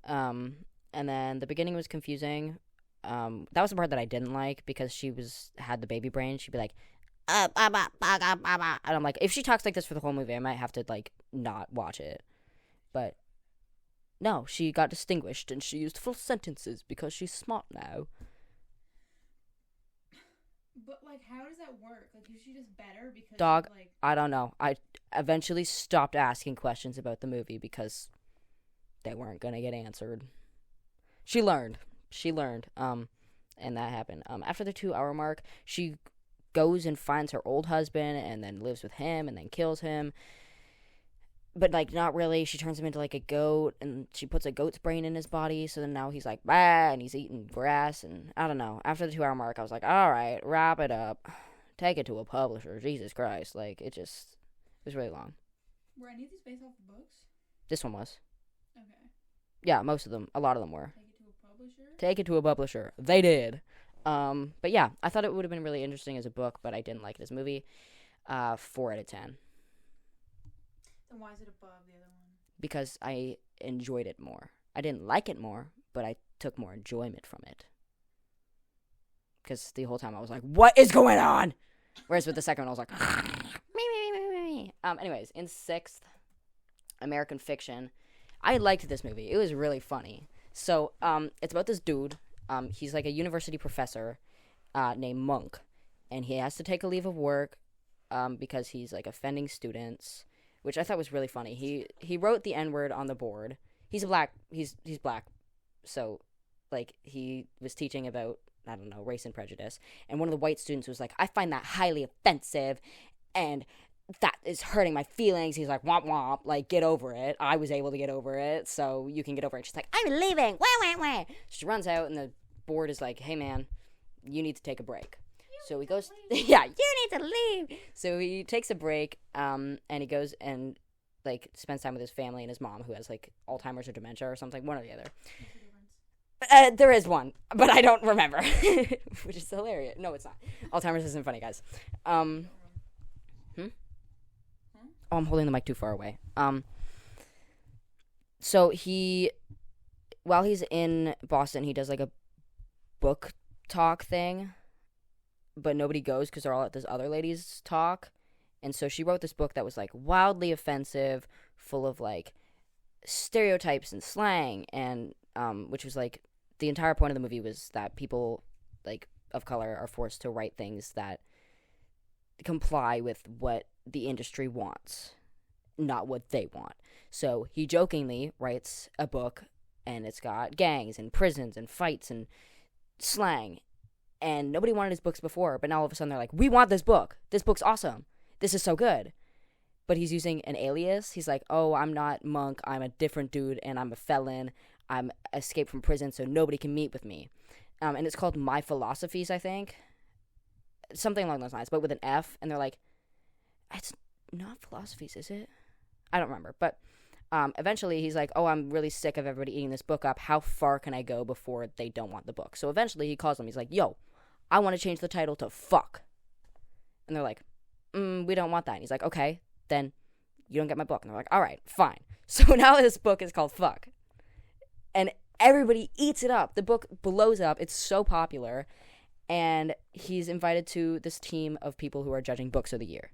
And then the beginning was confusing. That was the part that I didn't like because she had the baby brain. She'd be like, and I'm like, if she talks like this for the whole movie, I might have to like not watch it. But no, she got distinguished and she used full sentences because she's smart now. But, like, how does that work? Like, is she just better because Dog, of, like... I don't know. I eventually stopped asking questions about the movie because they weren't going to get answered. She learned. And that happened. After the 2 hour mark, she goes and finds her old husband and then lives with him and then kills him. But, like, not really. She turns him into, like, a goat, and she puts a goat's brain in his body, so then now he's, like, bah, and he's eating grass, and I don't know. After the 2 hour mark, I was like, all right, wrap it up. Take it to a publisher. Jesus Christ. Like, it was really long. Were any of these based off the books? This one was. Okay. Yeah, most of them. A lot of them were. Take it to a publisher? Take it to a publisher. They did. But yeah, I thought it would have been really interesting as a book, but I didn't like it as a movie. 4 out of 10. Then why is it above the other one? Because I enjoyed it more. I didn't like it more, but I took more enjoyment from it. Because the whole time I was like, what is going on? Whereas with the second one, I was like, me. Anyways, in 6th, American Fiction. I liked this movie. It was really funny. So, it's about this dude. He's like a university professor named Monk. And he has to take a leave of work because he's like offending students, which I thought was really funny. He wrote the N-word on the board. He's black. He's black. So, like, he was teaching about, I don't know, race and prejudice. And one of the white students was like, I find that highly offensive, and that is hurting my feelings. He's like, womp womp, like, get over it. I was able to get over it, so you can get over it. She's like, I'm leaving. Wah, wah, wah. She runs out, and the board is like, hey, man, you need to take a break. So he goes, yeah, you need to leave. So he takes a break, and he goes and, like, spends time with his family and his mom, who has, like, Alzheimer's or dementia or something, one or the other. There is one, but I don't remember, which is hilarious. No, it's not. Alzheimer's isn't funny, guys. Oh, I'm holding the mic too far away. So while he's in Boston, he does, like, a book talk thing, but nobody goes because they're all at this other lady's talk. And so she wrote this book that was, like, wildly offensive, full of, like, stereotypes and slang, and which was, like, the entire point of the movie was that people, like, of color are forced to write things that comply with what the industry wants, not what they want. So he jokingly writes a book and it's got gangs and prisons and fights and slang. And nobody wanted his books before, but now all of a sudden they're like, we want this book. This book's awesome. This is so good. But he's using an alias. He's like, oh, I'm not Monk. I'm a different dude, and I'm a felon. I'm escaped from prison, so nobody can meet with me. And it's called My Philosophies, I think. Something along those lines, but with an F. And they're like, it's not philosophies, is it? I don't remember. But eventually he's like, oh, I'm really sick of everybody eating this book up. How far can I go before they don't want the book? So eventually he calls them. He's like, yo, I want to change the title to Fuck. And they're like, we don't want that. And he's like, okay, then you don't get my book. And they're like, all right, fine. So now this book is called Fuck. And everybody eats it up. The book blows up. It's so popular. And he's invited to this team of people who are judging books of the year.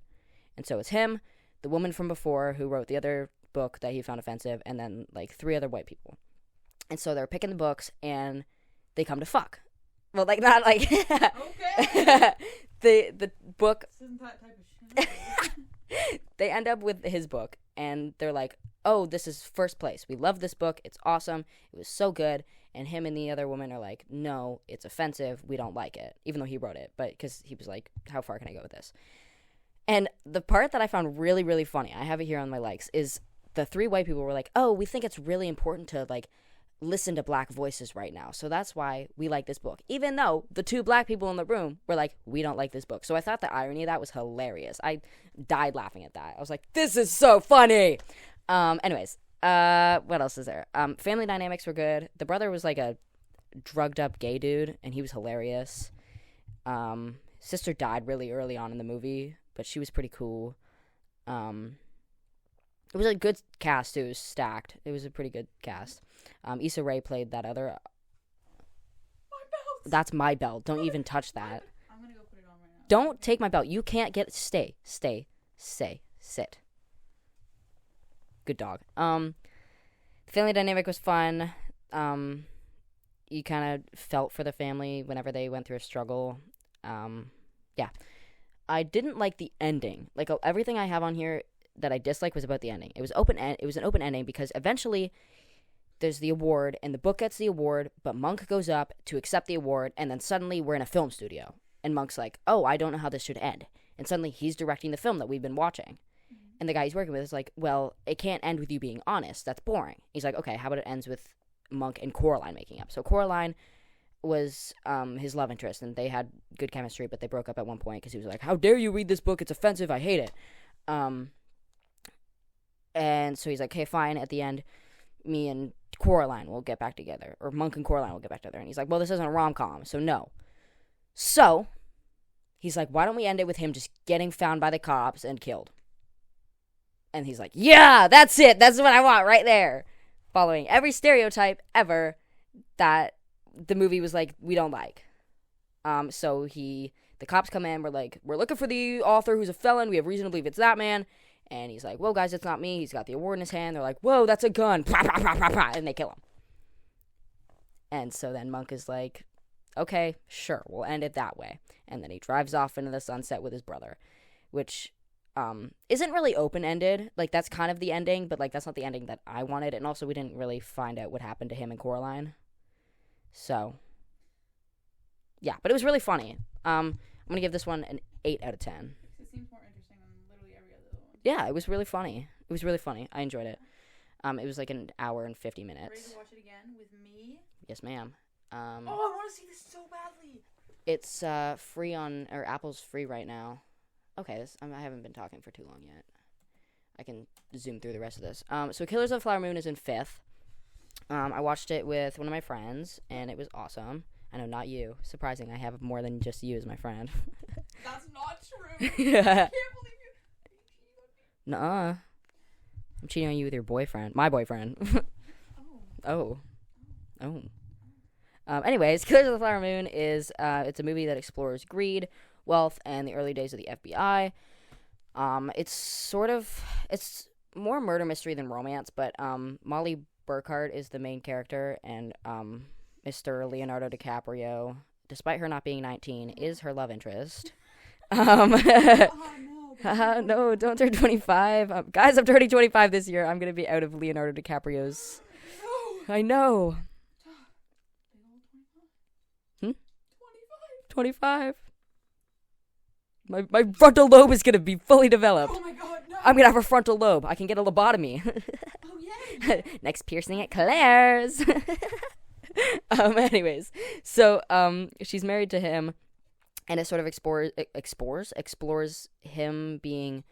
And so it's him, the woman from before who wrote the other book that he found offensive, and then like 3 other white people. And so they're picking the books, and they come to fuck. Well, like not like Okay. the book. This isn't that type of shit. They end up with his book, and they're like, oh, this is first place. We love this book. It's awesome. It was so good. And him and the other woman are like, no, it's offensive. We don't like it. Even though he wrote it. But because he was like, how far can I go with this? And the part that I found really, really funny, I have it here on my likes, is the 3 white people were like, oh, we think it's really important to, like, listen to black voices right now. So that's why we like this book. Even though the 2 black people in the room were like, we don't like this book. So I thought the irony of that was hilarious. I died laughing at that. I was like, this is so funny. Anyways, what else is there? Family dynamics were good. The brother was like a drugged up gay dude, and he was hilarious. Sister died really early on in the movie, but she was pretty cool. It was a good cast too. It was stacked. It was a pretty good cast. Issa Rae played that other. My belt. That's my belt. Don't even touch that. I'm gonna go put it on right now. Don't take my belt. You can't get. Stay. Sit. Good dog. Family dynamic was fun. You kind of felt for the family whenever they went through a struggle. Yeah. I didn't like the ending. Like everything I have on here that I dislike was about the ending. It was an open ending because eventually there's the award and the book gets the award, but Monk goes up to accept the award, and then suddenly we're in a film studio and Monk's like, oh, I don't know how this should end. And suddenly he's directing the film that we've been watching. And the guy he's working with is like, well, it can't end with you being honest. That's boring. He's like, okay, how about it ends with Monk and Coraline making up? So Coraline was his love interest, and they had good chemistry, but they broke up at one point because he was like, how dare you read this book? It's offensive. I hate it. And so he's like, okay, fine. At the end, me and Coraline will get back together, or Monk and Coraline will get back together. And he's like, well, this isn't a rom-com, so no. So he's like, why don't we end it with him just getting found by the cops and killed? And he's like, yeah, that's it. That's what I want right there. Following every stereotype ever that the movie was like, we don't like. So the cops come in, we're like, we're looking for the author who's a felon. We have reason to believe it's that man. And he's like, whoa, guys, it's not me. He's got the award in his hand. They're like, whoa, that's a gun. And they kill him. And so then Monk is like, okay, sure, we'll end it that way. And then he drives off into the sunset with his brother, which isn't really open-ended. Like, that's kind of the ending, but, like, that's not the ending that I wanted. And also, we didn't really find out what happened to him and Coraline. So, yeah, but it was really funny. I'm going to give this one an 8 out of 10. It seems more interesting than literally every other one. Yeah, it was really funny. It was really funny. I enjoyed it. It was like an hour and 50 minutes. Ready to watch it again with me? Yes, ma'am. Oh, I want to see this so badly. It's free on, or Apple's free right now. Okay, I haven't been talking for too long yet. I can zoom through the rest of this. So Killers of the Flower Moon is in 5th. I watched it with one of my friends, and it was awesome. I know, not you. Surprising, I have more than just you as my friend. That's not true. Yeah. I can't believe you. Nuh-uh. I'm cheating on you with your boyfriend. My boyfriend. Oh. Anyways, Killers of the Flower Moon is it's a movie that explores greed, wealth, and the early days of the FBI. It's more murder mystery than romance, but Molly Burkhart is the main character, and Mr. Leonardo DiCaprio, despite her not being 19, is her love interest. No, don't turn 25. Guys, I'm turning 25 this year. I'm going to be out of Leonardo DiCaprio's I know. Big old 25. Hmm? 25. 25. My frontal lobe is gonna be fully developed. Oh my god, no. I'm gonna have a frontal lobe. I can get a lobotomy. Oh, yay. Next piercing at Claire's. Anyways, so she's married to him, and it sort of explores him being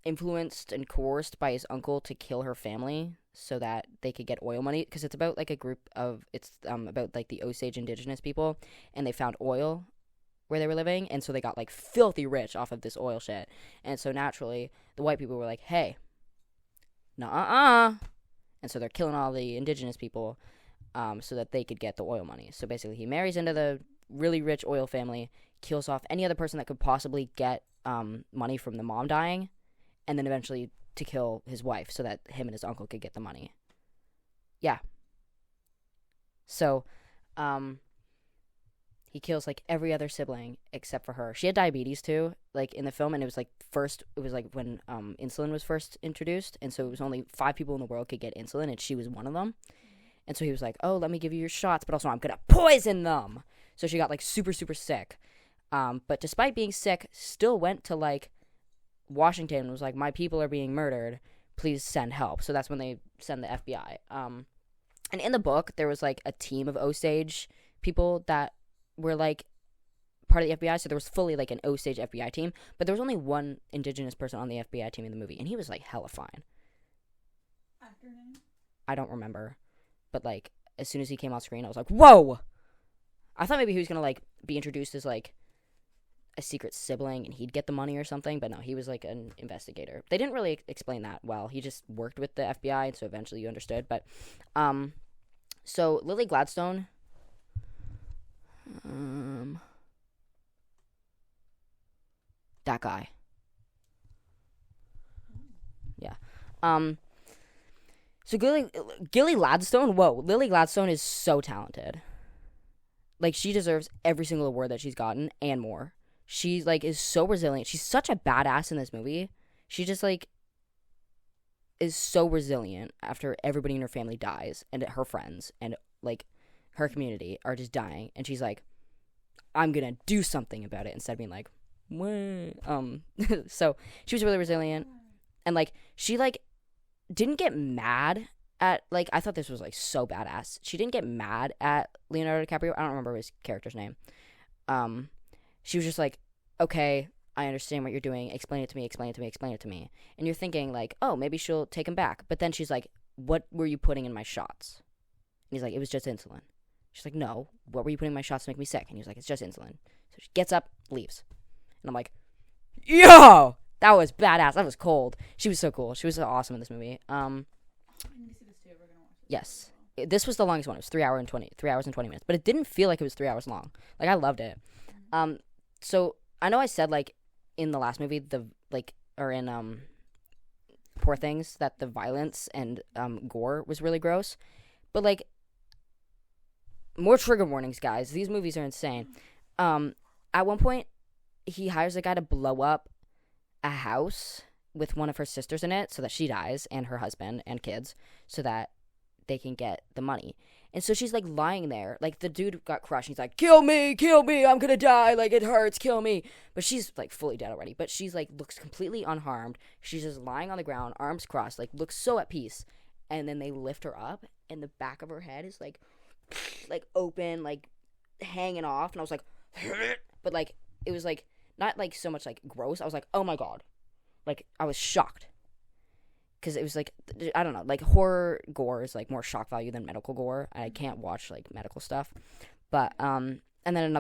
influenced and coerced by his uncle to kill her family so that they could get oil money, because it's about like a group of about like the Osage indigenous people, and they found oil where they were living, and so they got like filthy rich off of this oil shit. And so naturally the white people were like, hey, nuh-uh. And so they're killing all the indigenous people so that they could get the oil money. So basically he marries into the really rich oil family, kills off any other person that could possibly get money from the mom dying, and then eventually to kill his wife so that him and his uncle could get the money. Yeah. So he kills like every other sibling except for her. She had diabetes too, like in the film, and it was like when insulin was first introduced, and so it was only 5 people in the world could get insulin, and she was one of them. And so he was like, oh, let me give you your shots, but also I'm gonna poison them. So she got like super, super sick. But despite being sick, still went to like Washington and was like, my people are being murdered, please send help. So that's when they send the FBI. And in the book there was like a team of Osage people that were like part of the FBI, so there was fully like an Osage FBI team, but there was only one indigenous person on the FBI team in the movie, and he was like hella fine. Actor name? I don't remember, but like as soon as he came on screen I was like, whoa. I thought maybe he was gonna like be introduced as like a secret sibling and he'd get the money or something, but no, he was like an investigator. They didn't really explain that well. He just worked with the FBI, and so eventually you understood. But so Lily Gladstone, that guy. Yeah. So Gilly Gladstone, whoa, Lily Gladstone is so talented. Like, she deserves every single award that she's gotten and more. She like is so resilient. She's such a badass in this movie. She just like is so resilient after everybody in her family dies, and her friends and like her community are just dying, and she's like, I'm gonna do something about it, instead of being like, what? So she was really resilient, and like she like didn't get mad at, like, I thought this was like so badass. She didn't get mad at Leonardo DiCaprio. I don't remember his character's name. She was just like, okay, I understand what you're doing. Explain it to me, explain it to me, explain it to me. And you're thinking like, oh, maybe she'll take him back. But then she's like, what were you putting in my shots? And he's like, it was just insulin. She's like, no, what were you putting in my shots to make me sick? And he's like, it's just insulin. So she gets up, leaves. And I'm like, yo, that was badass. That was cold. She was so cool. She was so awesome in this movie. I need to see this too. We're gonna watch this. Yes. This was the longest one. It was 3 hours and 20 minutes. But it didn't feel like it was 3 hours long. Like, I loved it. So I know I said like in the last movie in Poor Things that the violence and gore was really gross, but like, more trigger warnings, guys. These movies are insane. At one point he hires a guy to blow up a house with one of her sisters in it so that she dies, and her husband and kids, so that they can get the money. And so she's like lying there, like the dude got crushed. He's like, kill me, I'm gonna die, like it hurts, kill me. But she's like fully dead already. But she's like looks completely unharmed. She's just lying on the ground, arms crossed, like looks so at peace. And then they lift her up, and the back of her head is like open, like hanging off. And I was like, but like it was like not like so much like gross. I was like, oh my god, like I was shocked. Because it was like, I don't know, like horror gore is like more shock value than medical gore. I can't watch like medical stuff. But and then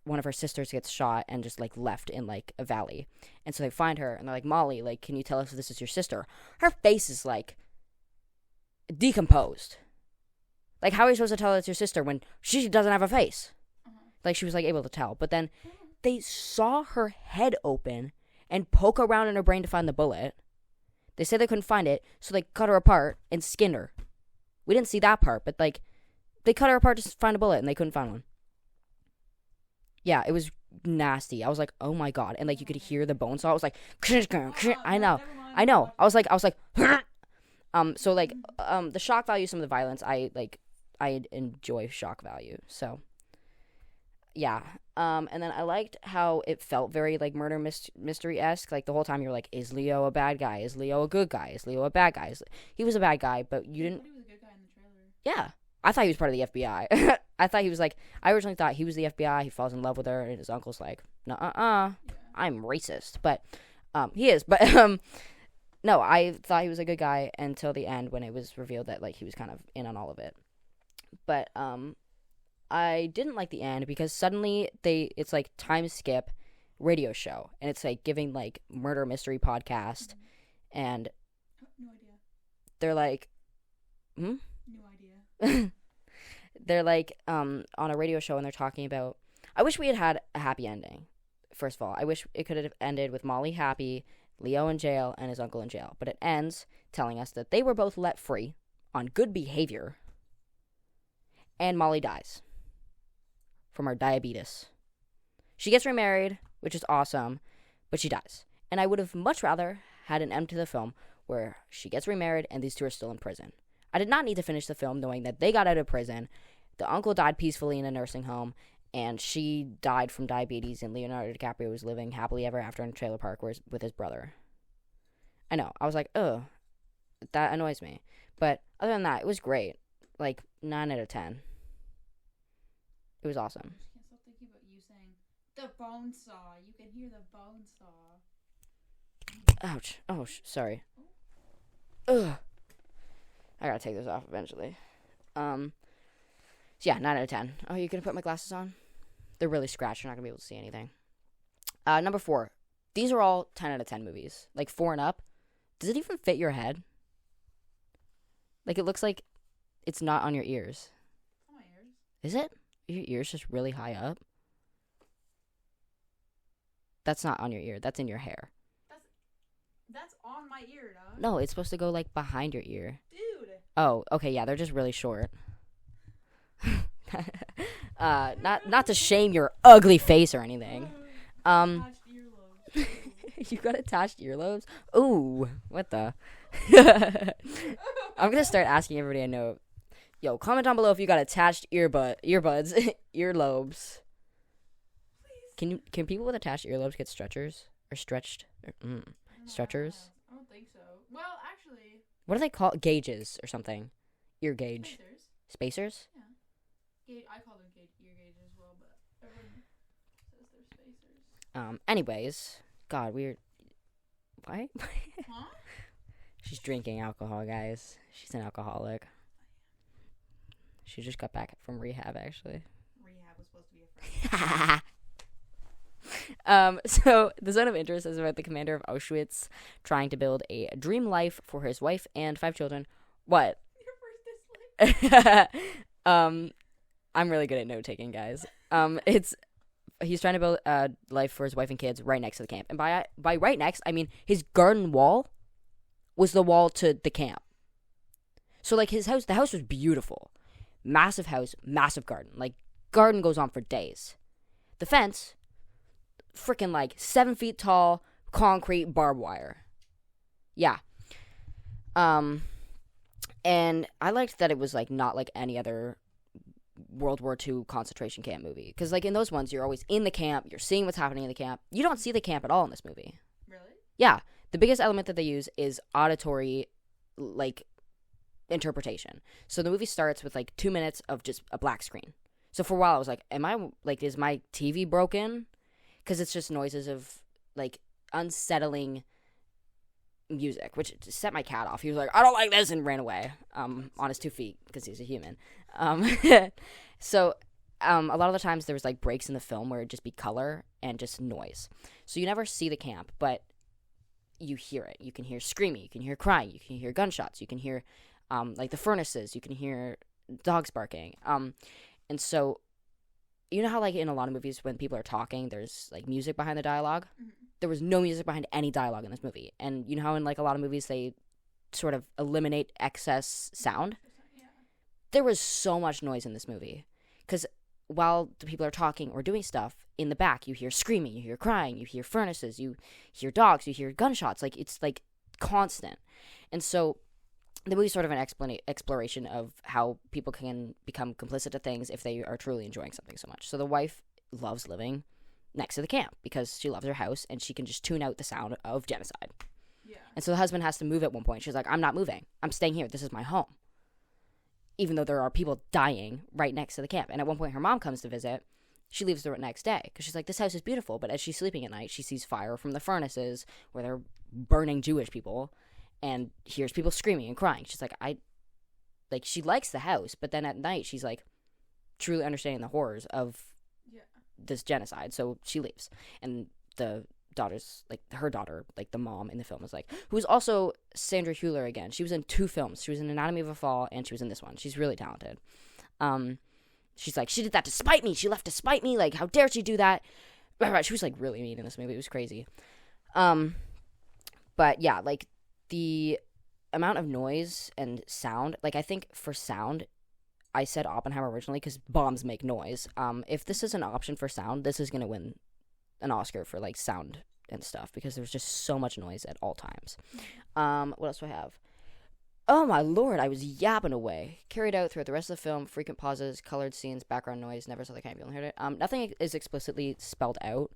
one of her sisters gets shot and just like left in like a valley. And so they find her and they're like, Molly, like, can you tell us if this is your sister? Her face is like decomposed. Like, how are you supposed to tell it's your sister when she doesn't have a face? Like, she was like able to tell. But then they saw her head open and poke around in her brain to find the bullet. They said they couldn't find it, so they cut her apart and skinned her. We didn't see that part, but like, they cut her apart to find a bullet, and they couldn't find one. Yeah, it was nasty. I was like, oh my god. And like, you could hear the bone saw. I was like, I know. I was like, So like the shock value, some of the violence, I enjoy shock value. So yeah. And then I liked how it felt very like murder mystery-esque. Like the whole time you're like, is Leo a bad guy? Is Leo a good guy? Is Leo a bad guy? He was a bad guy, but you I didn't. thought he was a good guy in the trailer. Yeah. I thought he was part of the FBI. I thought he was like, I originally thought he was the FBI. He falls in love with her, and his uncle's like, Yeah. I'm racist. But he is. But no, I thought he was a good guy until the end when it was revealed that like he was kind of in on all of it. But I didn't like the end because suddenly it's like time skip radio show, and it's like giving like murder mystery podcast, and No idea. they're like, No idea. they're like on a radio show, and they're talking about. I wish we had a happy ending. First of all, I wish it could have ended with Molly happy, Leo in jail, and his uncle in jail. But it ends telling us that they were both let free on good behavior, and Molly dies from her diabetes. She gets remarried, which is awesome, but she dies. And I would have much rather had an end to the film where she gets remarried and these two are still in prison. I did not need to finish the film knowing that they got out of prison, the uncle died peacefully in a nursing home, and she died from diabetes, and Leonardo DiCaprio was living happily ever after in a trailer park with his brother. I know. I was like, oh, that annoys me. But other than that, it was great. Like, 9 out of 10. It was awesome. I just can't stop thinking about you saying the bone saw. You can hear the bone saw. Ouch. Oh, sorry. Ugh. I gotta take this off eventually. So yeah, 9 out of 10. Oh, you gonna put my glasses on? They're really scratched. You're not gonna be able to see anything. Number 4. These are all 10 out of 10 movies. Like 4 and up. Does it even fit your head? Like it looks like it's not on your ears. On my ears. Is it? Your ear's just really high up? That's not on your ear. That's in your hair. That's on my ear, dog. No, it's supposed to go like behind your ear. Dude. Oh, okay, yeah, they're just really short. Not to shame your ugly face or anything. Attached earlobes. You got attached earlobes? Ooh, what the? I'm gonna start asking everybody I know. Yo, comment down below if you got attached earbuds, earlobes. Please. Can people with attached earlobes get stretchers or stretched? Stretchers? I don't think so. Well, actually. What do they call gauges or something? Ear gauge. Spacers. Spacers? Yeah. I call them ear gauges as well, but everyone says they're spacers. Anyways, God, weird. Why? Huh? She's drinking alcohol, guys. She's an alcoholic. She just got back from rehab, actually. Rehab was supposed to be a friend. So the zone of interest is about the commander of Auschwitz trying to build a dream life for his wife and 5 children. What? Your first dislike. I'm really good at note taking, guys. He's trying to build a life for his wife and kids right next to the camp, and by right next, I mean his garden wall was the wall to the camp. So like the house was beautiful, massive house, massive garden. Like garden goes on for days. The fence, freaking like 7 feet tall, concrete barbed wire. Yeah. And I liked that it was like not like any other World War II concentration camp movie. Because like in those ones, you're always in the camp, you're seeing what's happening in the camp. You don't see the camp at all in this movie. Really? Yeah. The biggest element that they use is auditory, like, interpretation. So the movie starts with like 2 minutes of just a black screen. So for a while I was like, is my TV broken? Because it's just noises of like unsettling music, which set my cat off. He was like, I don't like this, and ran away on his 2 feet because he's a human. So a lot of the times there was like breaks in the film where it'd just be color and just noise. So you never see the camp, but you hear it. You can hear screaming, you can hear crying, you can hear gunshots, you can hear like the furnaces, you can hear dogs barking. And so you know how like in a lot of movies when people are talking, there's like music behind the dialogue? Mm-hmm. There was no music behind any dialogue in this movie. And you know how in like a lot of movies they sort of eliminate excess sound? Yeah. There was so much noise in this movie. Because while the people are talking or doing stuff, in the back you hear screaming, you hear crying, you hear furnaces, you hear dogs, you hear gunshots. Like it's like constant. And so the movie's sort of an exploration of how people can become complicit to things if they are truly enjoying something so much. So the wife loves living next to the camp because she loves her house and she can just tune out the sound of genocide. Yeah. And so the husband has to move at one point. She's like, I'm not moving. I'm staying here. This is my home. Even though there are people dying right next to the camp. And at one point, her mom comes to visit. She leaves the next day because she's like, this house is beautiful. But as she's sleeping at night, she sees fire from the furnaces where they're burning Jewish people and hears people screaming and crying. She's like, she likes the house. But then at night, she's like, truly understanding the horrors of this genocide. So she leaves. And the daughter's, like, her daughter, like, the mom in the film is like, who's also Sandra Hüller again. She was in 2 films. She was in Anatomy of a Fall, and she was in this one. She's really talented. She's like, she did that to spite me. She left to spite me. Like, how dare she do that? She was, like, really mean in this movie. It was crazy. But, yeah, like, the amount of noise and sound, like, I think for sound, I said Oppenheimer originally because bombs make noise. If this is an option for sound, this is going to win an Oscar for, like, sound and stuff because there's just so much noise at all times. What else do I have? Oh my lord, I was yapping away. Carried out throughout the rest of the film, frequent pauses, colored scenes, background noise, never saw the kind of people heard it. Nothing is explicitly spelled out.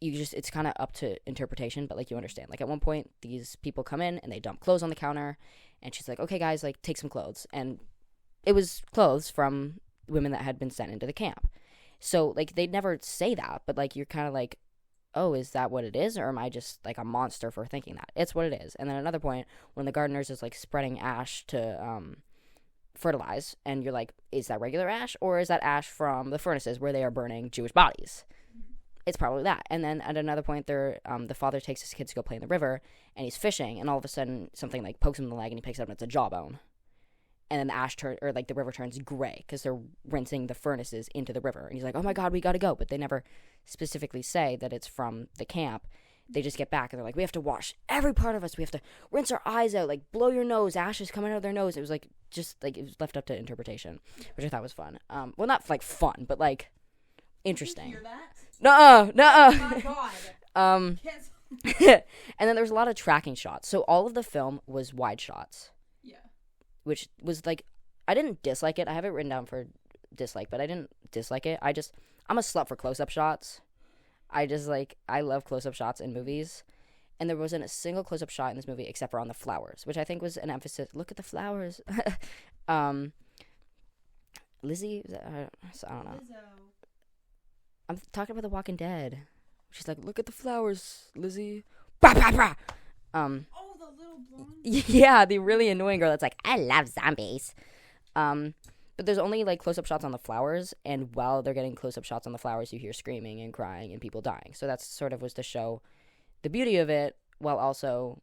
It's kind of up to interpretation, but, like, you understand. Like, at one point, these people come in and they dump clothes on the counter, and she's like, okay, guys, like, take some clothes. And it was clothes from women that had been sent into the camp. So, like, they'd never say that, but, like, you're kind of like, oh, is that what it is? Or am I just, like, a monster for thinking that? It's what it is. And then another point, when the gardeners is, like, spreading ash to fertilize, and you're like, is that regular ash? Or is that ash from the furnaces where they are burning Jewish bodies? It's probably that. And then at another point, the father takes his kids to go play in the river, and he's fishing, and all of a sudden, something, like, pokes him in the leg, and he picks it up, and it's a jawbone. And then the river turns gray because they're rinsing the furnaces into the river. And he's like, oh my God, we got to go. But they never specifically say that it's from the camp. They just get back and they're like, we have to wash every part of us. We have to rinse our eyes out, like, blow your nose, ash is coming out of their nose. It was like, just like, it was left up to interpretation, which I thought was fun. Well, not like fun, but like interesting. Did you hear that? Nuh-uh. Oh my God. And then there was a lot of tracking shots. So all of the film was wide shots. Which was, like, I didn't dislike it. I have it written down for dislike, but I didn't dislike it. I'm a slut for close-up shots. I love close-up shots in movies. And there wasn't a single close-up shot in this movie except for on the flowers, which I think was an emphasis. Look at the flowers. Lizzie? I don't know. Lizzo. I'm talking about The Walking Dead. She's like, look at the flowers, Lizzie. Bah, bah, bah. Oh, the little blonde. Yeah, the really annoying girl that's like, I love zombies. But there's only, like, close-up shots on the flowers, and while they're getting close-up shots on the flowers, you hear screaming and crying and people dying. So that's sort of was to show the beauty of it while also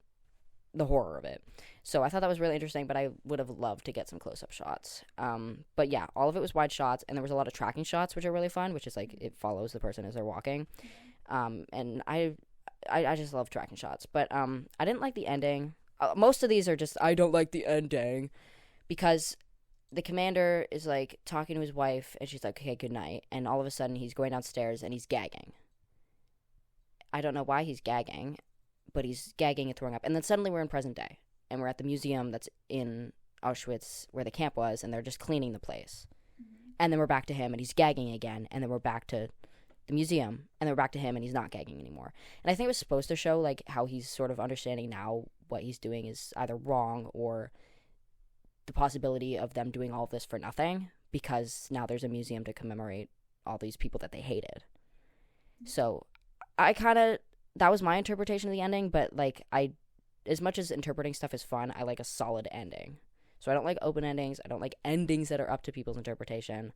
the horror of it. So I thought that was really interesting, but I would have loved to get some close-up shots. But yeah, all of it was wide shots, and there was a lot of tracking shots, which are really fun, which is, like, it follows the person as they're walking. And I just love tracking shots. But I didn't like the ending. Most of these are just, I don't like the ending. Because the commander is, like, talking to his wife, and she's like, okay, good night. And all of a sudden, he's going downstairs, and he's gagging. I don't know why he's gagging, but he's gagging and throwing up. And then suddenly we're in present day. And we're at the museum that's in Auschwitz, where the camp was, and they're just cleaning the place. Mm-hmm. And then we're back to him, and he's gagging again. And then we're back to the museum, and then we're back to him, and he's not gagging anymore. And I think it was supposed to show, like, how he's sort of understanding now what he's doing is either wrong or the possibility of them doing all of this for nothing, because now there's a museum to commemorate all these people that they hated. So that was my interpretation of the ending, but, like, as much as interpreting stuff is fun, I like a solid ending. So I don't like open endings. I don't like endings that are up to people's interpretation.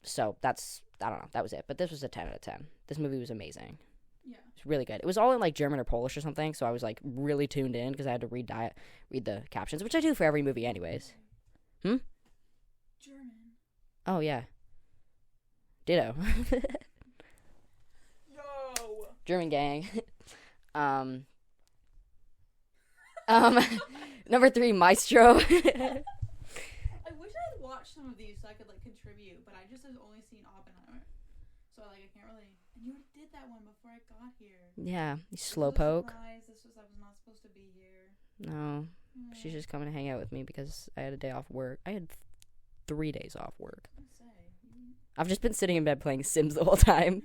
So I don't know, that was it. But this was a 10 out of 10. This movie was amazing. Yeah. It's really good. It was all in, like, German or Polish or something, so I was, like, really tuned in because I had to read the captions, which I do for every movie anyways. German. Oh, yeah. Ditto. No. German gang. Number 3, Maestro. I wish I had watched some of these so I could, like, contribute, but I just have only seen Oppenheimer. So, like, I can't really. And you already did that one before I got here. Yeah, you slowpoke. I was not supposed to be here. No, She's just coming to hang out with me because I had a day off work. I had 3 days off work. I've just been sitting in bed playing Sims the whole time.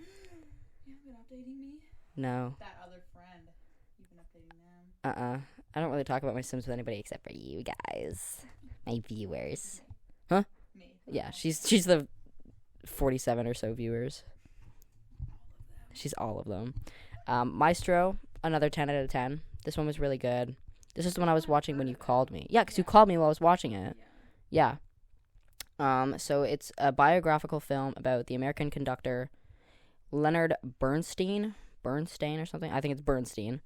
You haven't been updating me? No. That other friend. You've been updating them. I don't really talk about my Sims with anybody except for you guys. My viewers. Me. Yeah, she's the 47 or so viewers. She's all of them. Maestro, another 10 out of 10. This one was really good. This is the one I was watching when you called me. Yeah, because you called me while I was watching it. Yeah. So it's a biographical film about the American conductor Leonard Bernstein or something. I think it's Bernstein.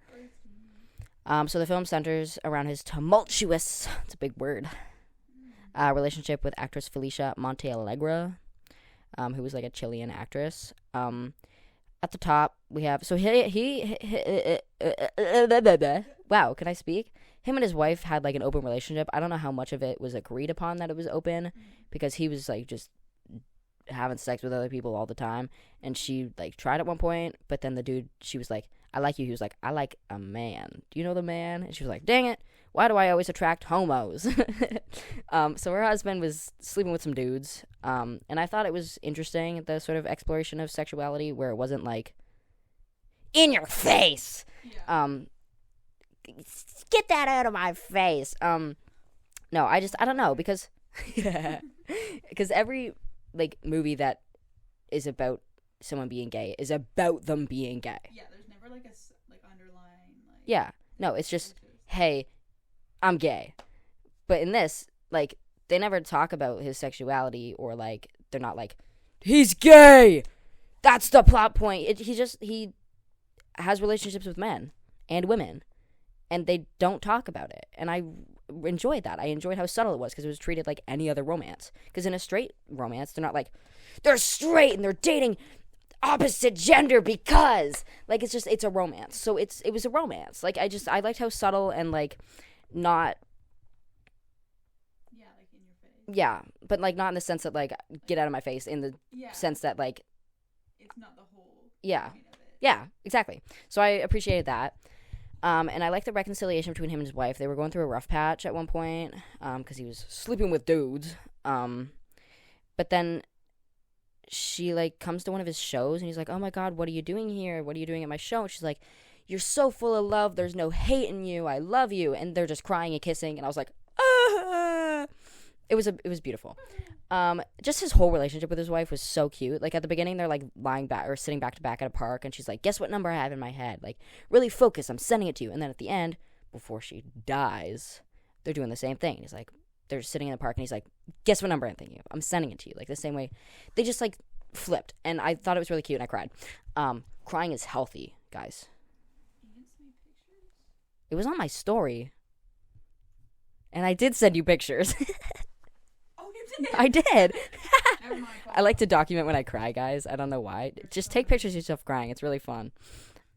So the film centers around his tumultuous, it's a big word, relationship with actress Felicia Montealegre, who was like a Chilean actress. At the top we have, so he wow, can I speak? Him and his wife had like an open relationship. I don't know how much of it was agreed upon that it was open, because he was like just having sex with other people all the time, and she like tried at one point, but then the dude, she was like, I like you. He was like, I like a man. Do you know the man? And she was like, dang it, why do I always attract homos? So her husband was sleeping with some dudes, and I thought it was interesting, the sort of exploration of sexuality where it wasn't like in your face. Get that out of my face. No, I don't know, because because every like movie that is about someone being gay is about them being gay. Yeah, there's never like a like underlying like. Yeah, no, it's just, hey, I'm gay. But in this, like, they never talk about his sexuality, or like they're not like, he's gay. That's the plot point. He has relationships with men and women, and they don't talk about it. And I enjoyed that. I enjoyed how subtle it was, because it was treated like any other romance. Because in a straight romance, they're not like, they're straight and they're dating opposite gender because, like, it's a romance. So it was a romance. Like, I liked how subtle and like not. Yeah, like in your face. Yeah, but like not in the sense that like get out of my face, in the sense that like it's not the whole. Yeah. Point of it. Yeah, exactly. So I appreciated that. And I like the reconciliation between him and his wife. They were going through a rough patch at one point, because he was sleeping with dudes. But then she like comes to one of his shows, and he's like, oh my God, what are you doing here? What are you doing at my show? And she's like, you're so full of love. There's no hate in you. I love you. And they're just crying and kissing. And I was like, ah! It was beautiful. Just his whole relationship with his wife was so cute. Like at the beginning, they're like lying back or sitting back to back at a park, and she's like, guess what number I have in my head? Like, really focus. I'm sending it to you. And then at the end, before she dies, they're doing the same thing. He's like, they're sitting in the park, and he's like, guess what number I'm thinking of? I'm sending it to you. Like the same way. They just like flipped. And I thought it was really cute, and I cried. Crying is healthy, guys. You didn't send me pictures? It was on my story. And I did send you pictures. Oh, you did? I did. Never mind. I like to document when I cry, guys. I don't know why. Just take pictures of yourself crying. It's really fun.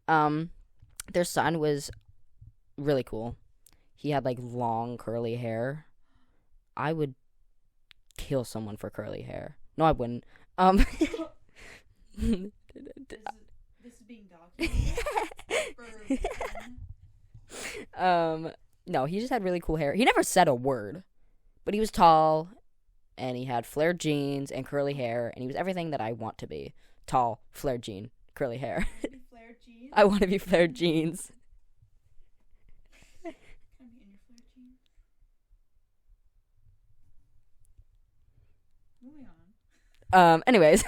Their son was really cool. He had like long curly hair. I would kill someone for curly hair. No, I wouldn't. This is being documented. No, he just had really cool hair. He never said a word, but he was tall, and he had flared jeans and curly hair, and he was everything that I want to be. Tall, flared jean, curly hair. Flared jeans? I want to be flared jeans. Can I be in your flared jeans? Moving on. Anyways,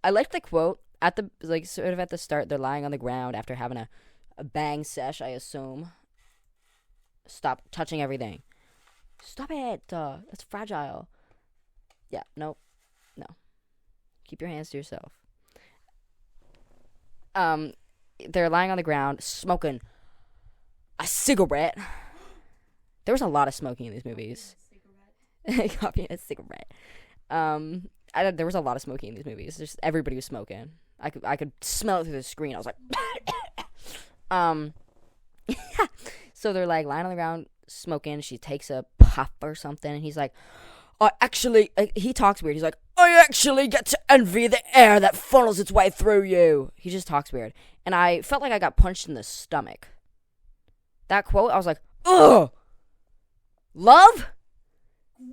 I liked the quote at the, like, sort of at the start. They're lying on the ground after having a bang sesh, I assume. Stop touching everything. Stop it. That's fragile. Yeah, no. Keep your hands to yourself. They're lying on the ground, smoking a cigarette. There was a lot of smoking in these movies. Copying a cigarette. There was a lot of smoking in these movies. Just everybody was smoking. I could smell it through the screen. I was like, So they're like lying on the ground smoking. She takes a puff or something, and he's like, he talks weird. He's like, I actually get to envy the air that funnels its way through you. He just talks weird. And I felt like I got punched in the stomach. That quote, I was like, Ugh. Love?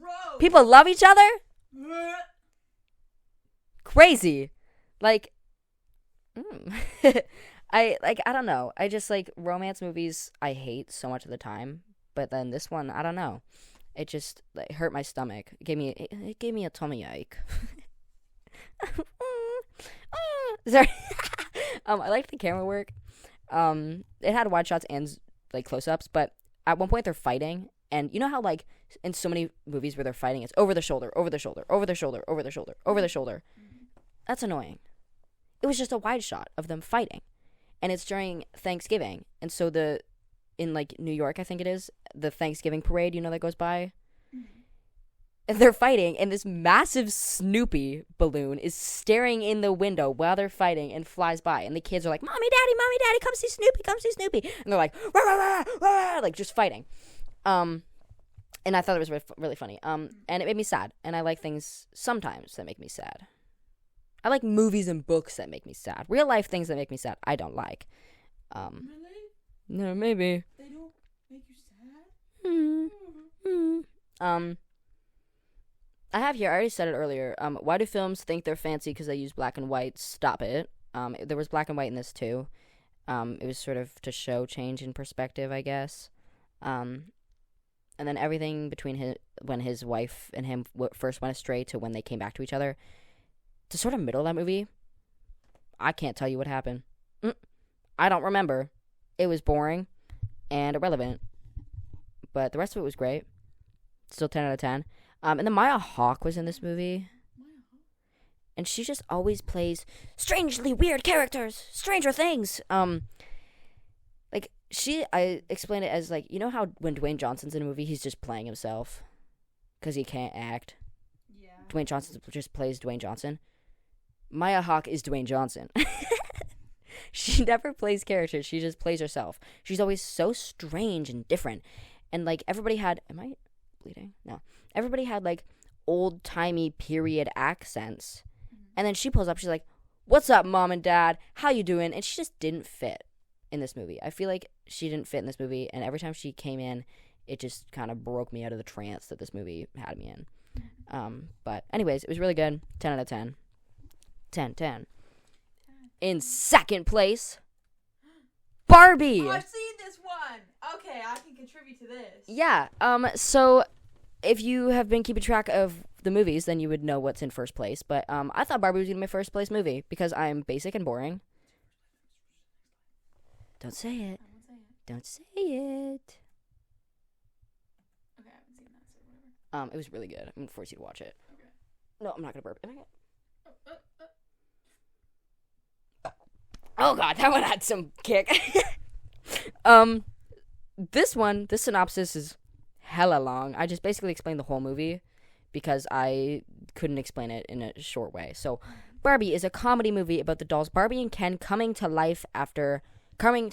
Gross. People love each other? Crazy. Like, I don't know. I just like romance movies I hate so much of the time. But then this one, I don't know. It just like, hurt my stomach. It gave me a tummy ache. Sorry. I liked the camera work. It had wide shots and like close-ups, but at one point they're fighting, and you know how like in so many movies where they're fighting, it's over the shoulder, over the shoulder, over the shoulder, over the shoulder, over the shoulder. That's annoying. It was just a wide shot of them fighting, and it's during Thanksgiving, and so in like New York, I think it is, the Thanksgiving parade, you know, that goes by. And they're fighting, and this massive Snoopy balloon is staring in the window while they're fighting and flies by. And the kids are like, Mommy, Daddy, come see Snoopy, come see Snoopy. And they're like, rah, rah, rah, rah, like just fighting. And I thought it was really funny. And it made me sad. And I like things sometimes that make me sad. I like movies and books that make me sad. Real life things that make me sad, I don't like. Really? No, maybe. They don't make you sad? I have here, I already said it earlier, why do films think they're fancy because they use black and white? Stop it. There was black and white in this too. It was sort of to show change in perspective, I guess. And then everything between when his wife and him first went astray to when they came back to each other, to sort of middle of that movie, I can't tell you what happened. I don't remember. It was boring and irrelevant. But the rest of it was great. Still 10 out of 10. And then Maya Hawke was in this movie. And she just always plays strangely weird characters. Stranger Things. Like, I explained it as, like, you know how when Dwayne Johnson's in a movie, he's just playing himself? Because he can't act. Yeah. Dwayne Johnson just plays Dwayne Johnson. Maya Hawke is Dwayne Johnson. She never plays characters. She just plays herself. She's always so strange and different. And, like, everybody had... Am I bleeding? No. Everybody had, like, old-timey period accents. And then she pulls up. She's like, what's up, Mom and Dad? How you doing? And she just didn't fit in this movie. I feel like she didn't fit in this movie. And every time she came in, it just kind of broke me out of the trance that this movie had me in. But anyways, it was really good. 10 out of 10. 10. In second place, Barbie. Oh, I've seen this one. Okay, I can contribute to this. Yeah. So if you have been keeping track of the movies, then you would know what's in first place. But I thought Barbie was going to be my first place movie because I'm basic and boring. Don't say it. I won't say it. Don't say it. Okay, I haven't seen that, so whatever. It was really good. I'm going to force you to watch it. Okay. No, I'm not going to burp. Am I gonna... Oh. Oh god, that one had some kick. This synopsis is hella long. I just basically explained the whole movie because I couldn't explain it in a short way. So, Barbie is a comedy movie about the dolls Barbie and Ken coming to life after Barbie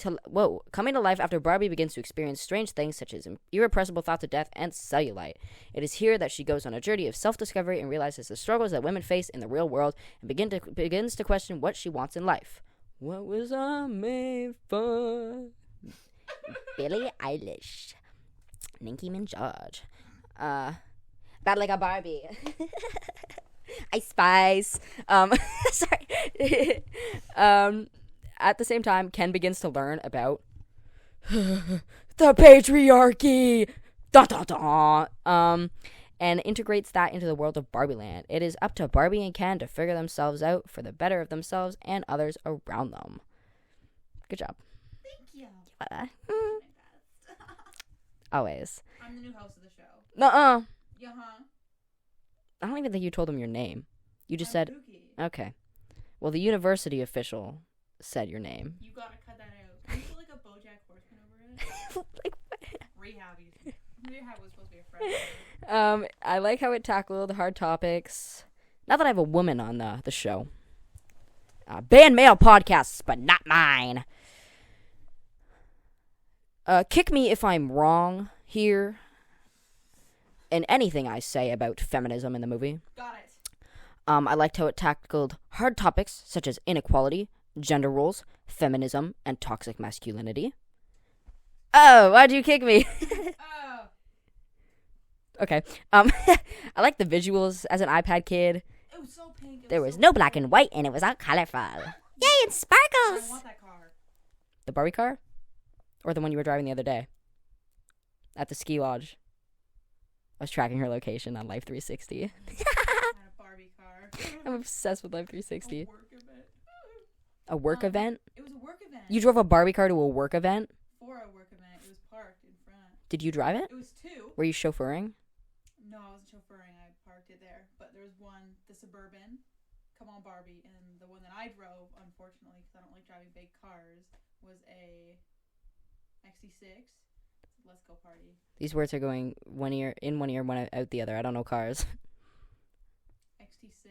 begins to experience strange things such as irrepressible thoughts of death and cellulite. It is here that she goes on a journey of self-discovery and realizes the struggles that women face in the real world and begins to question what she wants in life. What was I made for? Billie Eilish. Nicki Minaj. Bad like a Barbie. Ice Spice. Sorry. At the same time, Ken begins to learn about the patriarchy. Da da da. And integrates that into the world of Barbie Land. It is up to Barbie and Ken to figure themselves out for the better of themselves and others around them. Good job. Thank you. Always. I'm the new host of the show. Nuh-uh. Yeah-huh. I don't even think you told them your name. You just said, Pookie. okay. Well, the university official said your name. You gotta cut that out. Can you put like a BoJack Horseman over it? Like, Rehab was supposed to be a friend. I like how it tackled hard topics. Not that I have a woman on the show. Ban male podcasts, but not mine. Kick me if I'm wrong here in anything I say about feminism in the movie. Got it. I liked how it tackled hard topics such as inequality, gender roles, feminism, and toxic masculinity. Oh, why'd you kick me? Oh. Okay. I like the visuals as an iPad kid. It was so pink. There was so no black pretty. and white, and it was all colorful. Yay, and I sparkles! want that car. The Barbie car? Or the one you were driving the other day? At the ski lodge. I was tracking her location on Life 360. I had a Barbie car. I'm obsessed with Life 360. A work event. A work event? It was a work event. You drove a Barbie car to a work event? For a work event. It was parked in front. Did you drive it? It was 2. Were you chauffeuring? No, I wasn't chauffeuring. I parked it there. But there was one, the Suburban, Come On Barbie, and the one that I drove, unfortunately, because I don't like driving big cars, was a XT6. Let's go party. These words are going one ear in one ear, one out the other. I don't know cars. XT6.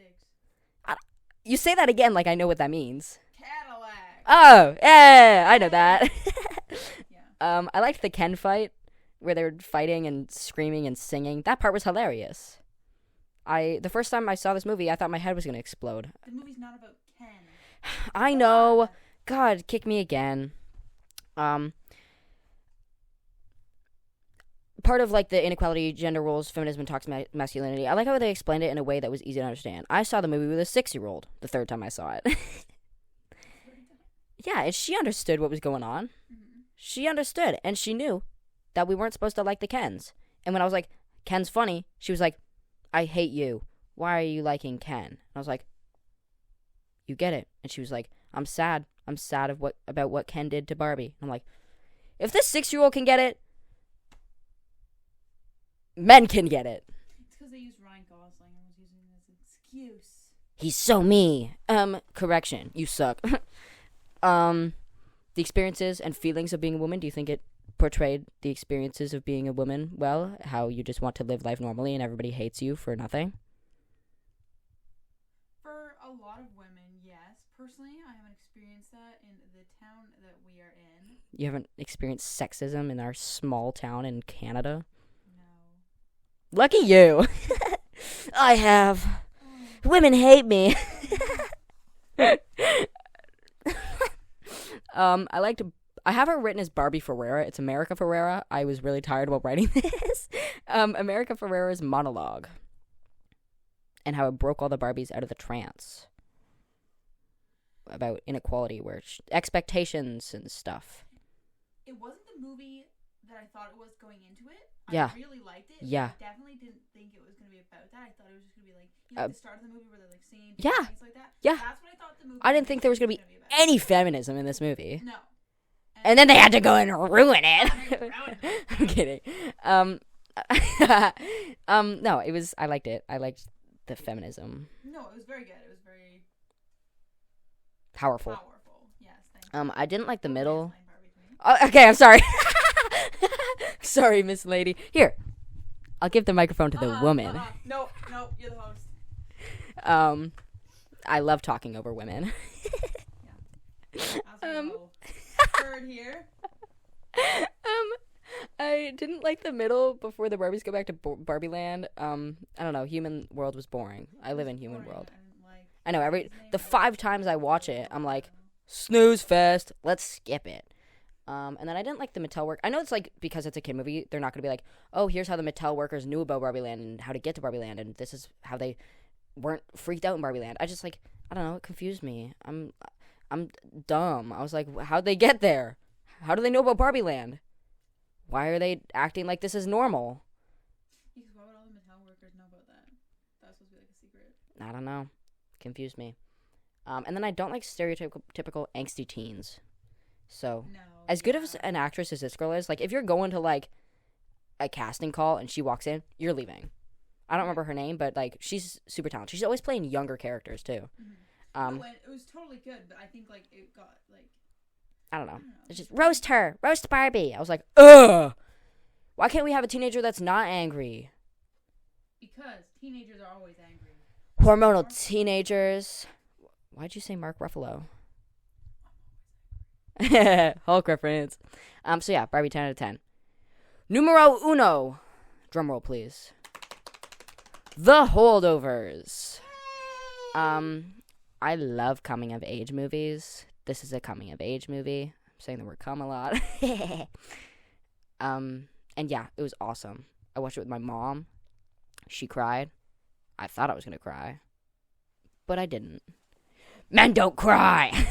You say that again like I know what that means. Cadillac. Oh, yeah, I know that. Yeah. I liked the Ken fight where they were fighting and screaming and singing. That part was hilarious. The first time I saw this movie, I thought my head was gonna explode. The movie's not about Ken. I know. God, kick me again. Part of like the inequality, gender roles, feminism, and toxic masculinity. I like how they explained it in a way that was easy to understand. I saw the movie with a 6-year-old the third time I saw it. Yeah, and she understood what was going on. Mm-hmm. She understood, and she knew that we weren't supposed to like the Kens. And when I was like, Ken's funny, she was like, I hate you. Why are you liking Ken? And I was like, you get it. And she was like, I'm sad. I'm sad about what Ken did to Barbie. And I'm like, if this 6-year-old can get it, men can get it. It's because they used Ryan Gosling and was using it as an excuse. He's so me. Correction. You suck. The experiences and feelings of being a woman, do you think it portrayed the experiences of being a woman well? How you just want to live life normally and everybody hates you for nothing? For a lot of women, yes. Personally, I haven't experienced that in the town that we are in. You haven't experienced sexism in our small town in Canada? No. Lucky you. I have. Women hate me. I have her written as Barbie Ferreira. It's America Ferrera. I was really tired while writing this. America Ferrera's monologue. And how it broke all the Barbies out of the trance. About inequality, where expectations and stuff. It wasn't the movie that I thought it was going into it. Yeah. I really liked it. Yeah. I definitely didn't think it was going to be about that. I thought it was just going to be like, the start of the movie where they're like singing. Yeah. Things like that. Yeah. That's what I thought the movie I didn't think there was going to be about. any feminism in this movie. No. And then they had to go and ruin it. I'm kidding. No, it was. I liked it. I liked the feminism. No, it was very good. It was very Powerful. Yes, thank you. I didn't like the middle. Explain Barbie to me. Oh, okay, I'm sorry. Sorry, Miss Lady. Here, I'll give the microphone to the woman. No, you're the host. I love talking over women. Third here. I didn't like the middle before the Barbies go back to Barbie Land. I don't know. Human World was boring. I live in Human World. I know. The 5 times I watch it, I'm like, snooze fest. Let's skip it. And then I didn't like the Mattel work. I know it's like because it's a kid movie, they're not gonna be like, oh, here's how the Mattel workers knew about Barbie Land and how to get to Barbie Land, and this is how they weren't freaked out in Barbie Land. I just like, I don't know. It confused me. I'm dumb. I was like, how'd they get there? How do they know about Barbie Land? Why are they acting like this is normal? Because why would all the Mattel workers know about that? That's supposed to be like a secret. I don't know. Confused me. And then I don't like stereotypical angsty teens. So, as good as an actress as this girl is, like, if you're going to, like, a casting call and she walks in, you're leaving. I don't remember her name, but, like, she's super talented. She's always playing younger characters, too. Mm-hmm. It was totally good, but I think, like, it got, like... I don't know. It's just, roast her. Roast Barbie. I was like, ugh. Why can't we have a teenager that's not angry? Because teenagers are always angry. Hormonal teenagers. Why'd you say Mark Ruffalo? Hulk reference. So yeah, Barbie 10 out of 10. Numero uno. Drumroll, please. The Holdovers. I love coming of age movies. This is a coming of age movie. I'm saying the word come a lot. And yeah, it was awesome. I watched it with my mom. She cried. I thought I was gonna cry, but I didn't. Men don't cry.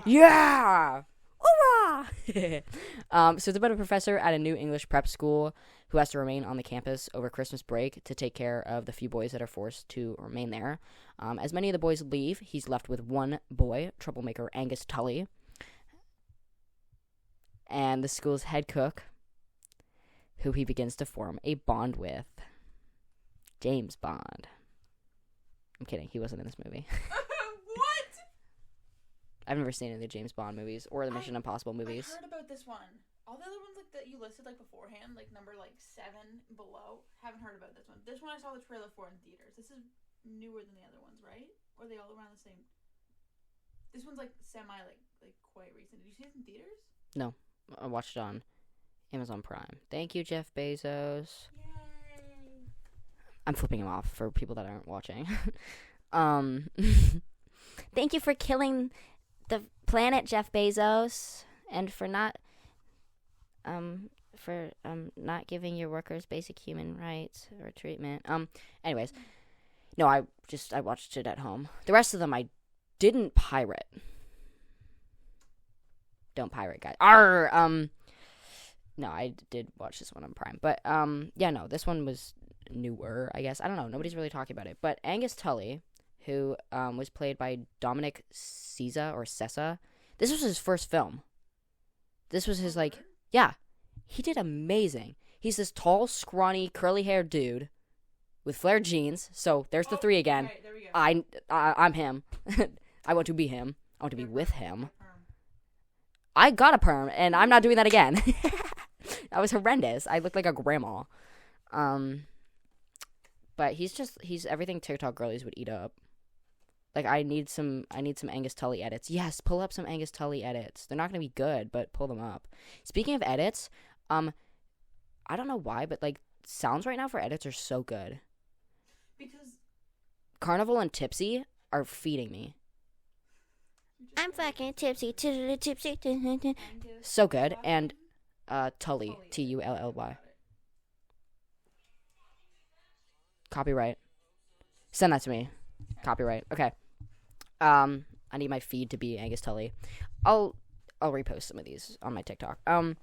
Yeah. Hoorah! So it's about a professor at a new English prep school who has to remain on the campus over Christmas break to take care of the few boys that are forced to remain there. As many of the boys leave, he's left with one boy, troublemaker Angus Tully, and the school's head cook, who he begins to form a bond with. James Bond. I'm kidding. He wasn't in this movie. What? I've never seen any of the James Bond movies or the Mission Impossible movies. I heard about this one. All the other ones like that you listed like beforehand, like number like 7 below, haven't heard about this one. This one I saw the trailer for in theaters. This is newer than the other ones, right? Or are they all around the same? This one's like semi like quite recent. Did you see this in theaters? No, I watched it on Amazon Prime. Thank you, Jeff Bezos. Yay! I'm flipping him off for people that aren't watching. Thank you for killing the planet, Jeff Bezos, and for not not giving your workers basic human rights or treatment. Anyways, no, I watched it at home. The rest of them I didn't pirate. Don't pirate, guys. No, I did watch this one on Prime. But yeah, no, this one was newer, I guess. I don't know. Nobody's really talking about it. But Angus Tully, who was played by Dominic Sessa. This was his first film. This was his, like, yeah. He did amazing. He's this tall, scrawny, curly-haired dude with flared jeans. So there's the 3 again. Right, there we go. I'm him. I want to be him. I want to be with him. I got a perm, and I'm not doing that again. That was horrendous. I looked like a grandma. But he's everything TikTok girlies would eat up. Like, I need some Angus Tully edits. Yes, pull up some Angus Tully edits. They're not gonna be good, but pull them up. Speaking of edits, I don't know why, but like sounds right now for edits are so good. Because Carnival and Tipsy are feeding me. I'm fucking tipsy, tipsy. So good. And Tully, Tully. Copyright. Send that to me. Copyright. Okay. I need my feed to be Angus Tully. I'll repost some of these on my TikTok. Go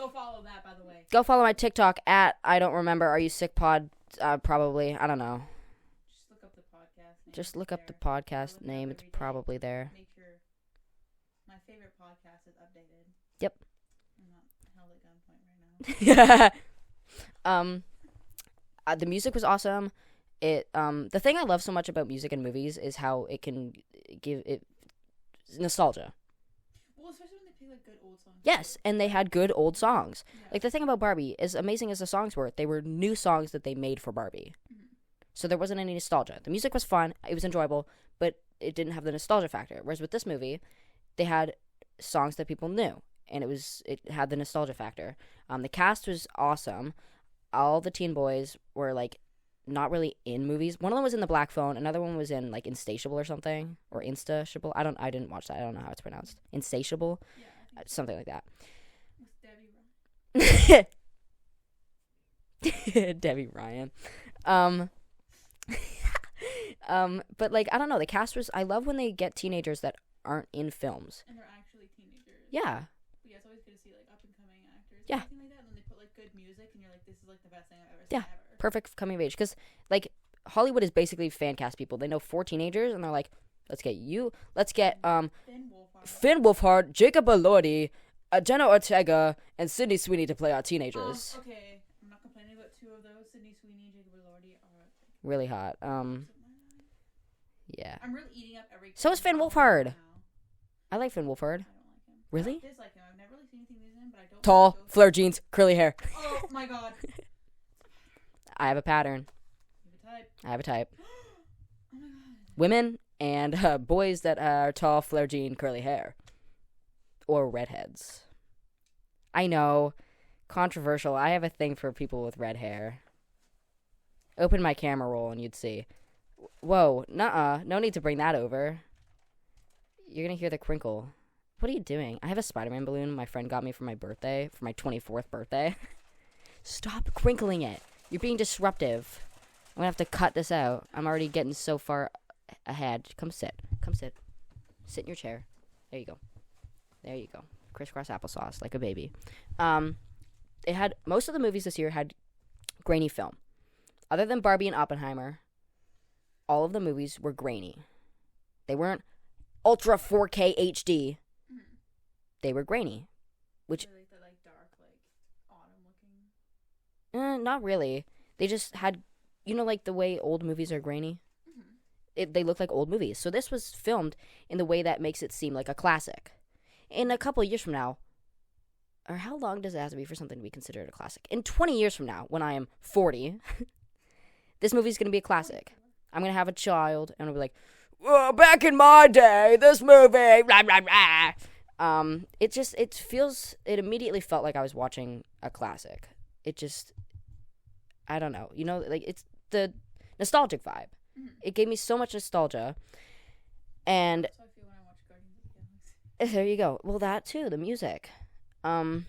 follow that, by the way. Go follow my TikTok at I don't remember. Are you sick pod? Probably. I don't know. Just look up the podcast name. Just look up the podcast name. It's probably there. Make sure my favorite podcast is updated. Yep. I'm not held at gunpoint right now. The music was awesome. The thing I love so much about music and movies is how it can give it nostalgia. Well, especially when they play like good old songs. Yes, and they had good old songs. Yeah. Like the thing about Barbie, as amazing as the songs were, they were new songs that they made for Barbie. Mm-hmm. So there wasn't any nostalgia. The music was fun, it was enjoyable, but it didn't have the nostalgia factor. Whereas with this movie, they had songs that people knew, and it had the nostalgia factor. The cast was awesome. All the teen boys were like not really in movies. One of them was in The Black Phone. Another one was in like Insatiable or something, or Instashable. I didn't watch that. I don't know how it's pronounced. Insatiable, Yeah, something like that. with Debbie Ryan. Debbie Ryan. But like I don't know. The cast was. I love when they get teenagers that aren't in films. And they're actually teenagers. Yeah. But yeah, it's always good to see like up and coming actors. Yeah. Anything like that, and then they put like good music, and you're like, this is like the best thing I've ever Yeah. seen ever. Perfect coming of age, because like Hollywood is basically fan cast people. They know 4 teenagers and they're like, let's get Finn Wolfhard, Jacob Elordi, Jenna Ortega, and Sydney Sweeney to play our teenagers. Okay, I'm not complaining about 2 of those. Sydney Sweeney and Jacob Elordi are Really hot. Yeah. I'm really eating up every. So is Finn now. Wolfhard. I like Finn Wolfhard. I don't like him. Really? I dislike him. I've never really seen anything he's in, but I don't. Tall, like those- flare jeans, curly hair. Oh my god. I have a pattern. You have a type. I have a type. Oh my god. Women and boys that are tall, flare jean, curly hair. Or redheads. I know. Controversial. I have a thing for people with red hair. Open my camera roll and you'd see. Whoa. Nuh-uh. No need to bring that over. You're gonna hear the crinkle. What are you doing? I have a Spider-Man balloon my friend got me for my birthday, for my 24th birthday. Stop crinkling it. You're being disruptive. I'm gonna have to cut this out. I'm already getting so far ahead. Come sit. Come sit. Sit in your chair. There you go. There you go. Crisscross applesauce like a baby. It had most of the movies this year had grainy film. Other than Barbie and Oppenheimer, all of the movies were grainy. They weren't ultra 4K HD. Mm-hmm. They were grainy, which Like the dark, autumn looking. not really. They just had, like the way old movies are grainy. Mm-hmm. They look like old movies. So this was filmed in the way that makes it seem like a classic. In a couple of years from now, or how long does it have to be for something to be considered a classic? In 20 years from now, when I am 40, this movie's going to be a classic. I'm going to have a child, and I'll be like, "Whoa, back in my day, this movie, blah, blah, blah." It immediately felt like I was watching a classic. I don't know. It's the nostalgic vibe. Mm-hmm. It gave me so much nostalgia. And That's how I feel when I watch Guardians of the Galaxy. there you go. Well, that too, the music. I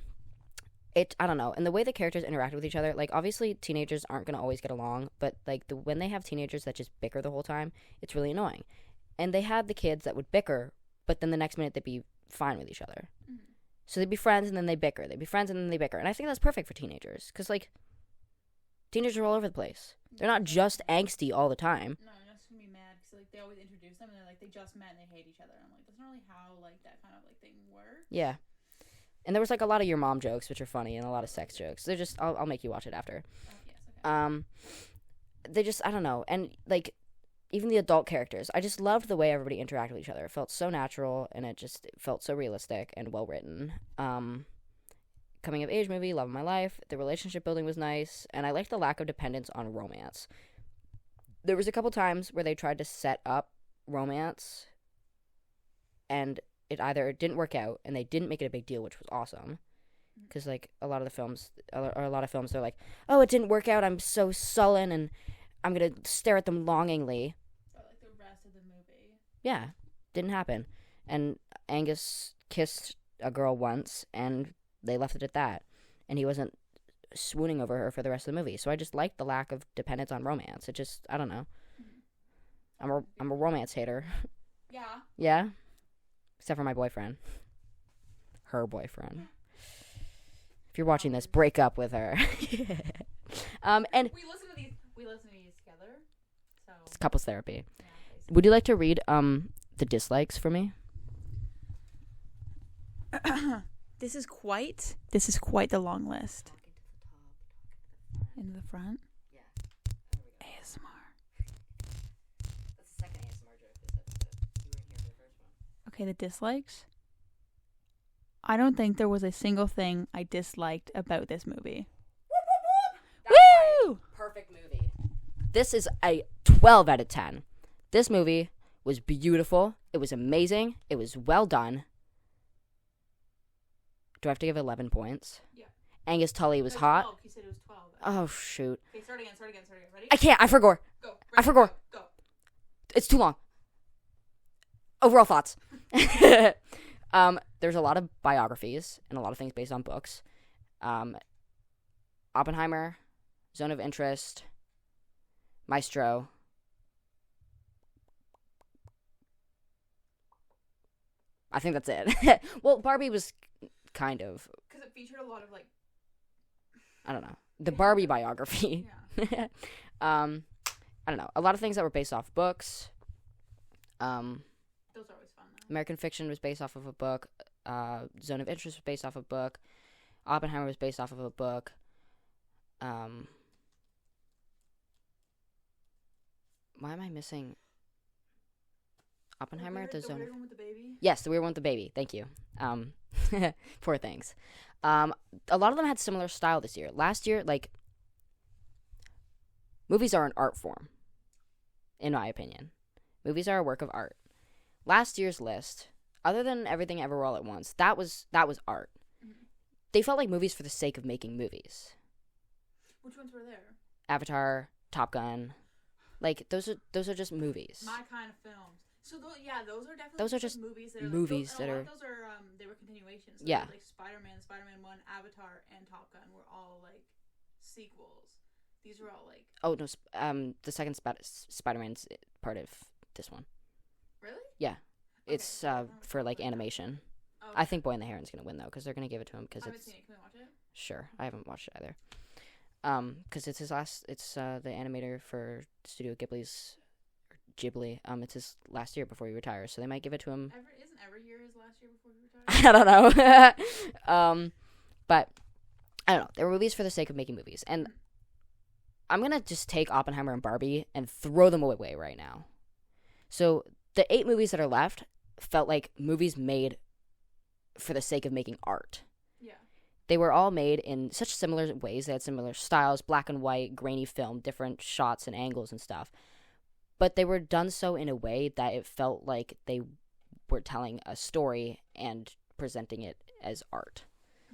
don't know. And the way the characters interact with each other, obviously teenagers aren't going to always get along, but when they have teenagers that just bicker the whole time, it's really annoying. And they had the kids that would bicker, but then the next minute they'd be fine with each other. Mm-hmm. So they'd be friends and then they bicker. They'd be friends and then they bicker. And I think that's perfect for teenagers because teenagers are all over the place. They're not just angsty all the time. No, I'm just gonna be mad because they always introduce them and they're they just met and they hate each other. And I'm like, that's not really how that kind of thing works. Yeah. And there was a lot of your mom jokes, which are funny, and a lot of sex jokes. They're just, I'll make you watch it after. Oh, yes, okay. They just, I don't know. And even the adult characters, I just loved the way everybody interacted with each other. It felt so natural, and it felt so realistic and well written. Coming of age movie, love of my life. The relationship building was nice, and I liked the lack of dependence on romance. There was a couple times where they tried to set up romance, and it either didn't work out, and they didn't make it a big deal, which was awesome. Because a lot of films, they're like, oh, it didn't work out. I'm so sullen, and I'm gonna stare at them longingly. Or the rest of the movie. Yeah, didn't happen. And Angus kissed a girl once, and they left it at that. And he wasn't swooning over her for the rest of the movie. So I just liked the lack of dependence on romance. I don't know. Mm-hmm. I'm a romance hater. Yeah. Yeah? Except for my boyfriend. Her boyfriend. If you're watching this, break up with her. And we listen to these together. So it's couples therapy. yeah, Would you like to read the dislikes for me? This is quite the long list. Into the front. Yeah. ASMR. That's the second ASMR joke. You weren't here for the first one. Okay, the dislikes. I don't think there was a single thing I disliked about this movie. Woo! Perfect movie. This is a 12 out of 10. This movie was beautiful. It was amazing. It was well done. Do I have to give 11 points? Yeah. Angus Tully was hot. 12. He said it was 12. Oh, shoot. Okay, start again. Ready? I can't. I forgot. Go. I forgot. Go. It's too long. Overall thoughts. There's a lot of biographies and a lot of things based on books. Oppenheimer, Zone of Interest, Maestro. I think that's it. Well, Barbie was kind of, Because it featured a lot of I don't know, the Barbie biography. yeah. I don't know, a lot of things that were based off books. Those are always fun though. American Fiction was based off of a book. Zone of Interest was based off of a book. Oppenheimer was based off of a book. Why am I missing Oppenheimer? The Zone. weird one with the baby? Yes, the weird one with the baby. Thank you. Poor things. A lot of them had similar style this year. Last year, movies are an art form, in my opinion. Movies are a work of art. Last year's list, other than Everything Everywhere All at Once, that was art. Mm-hmm. They felt like movies for the sake of making movies. Which ones were there? Avatar, Top Gun, those are just movies. My kind of films. So those are definitely Those are like just movies that are movies like, that are. those are they were continuations. So Yeah. like Spider-Man 1, Avatar, and Top Gun were all like sequels. These were all like. Oh no, the second Spider-Man's part of this one. Really? Yeah, Okay, it's so I don't for like remember that. animation. Okay. I think Boy and the Heron's gonna win though, because they're gonna give it to him because I haven't it's seen it. Can we watch it? sure. I haven't watched it either. Because it's his last. It's the animator for Studio Ghibli's. Ghibli. It's his last year before he retires, so they might give it to him. Isn't every year his last year before he retires? I don't know. But I don't know. They were movies for the sake of making movies, and I'm gonna just take Oppenheimer and Barbie and throw them away right now. So the 8 movies that are left felt like movies made for the sake of making art. Yeah. They were all made in such similar ways. They had similar styles, black and white, grainy film, different shots and angles and stuff. But they were done so in a way that it felt like they were telling a story and presenting it as art.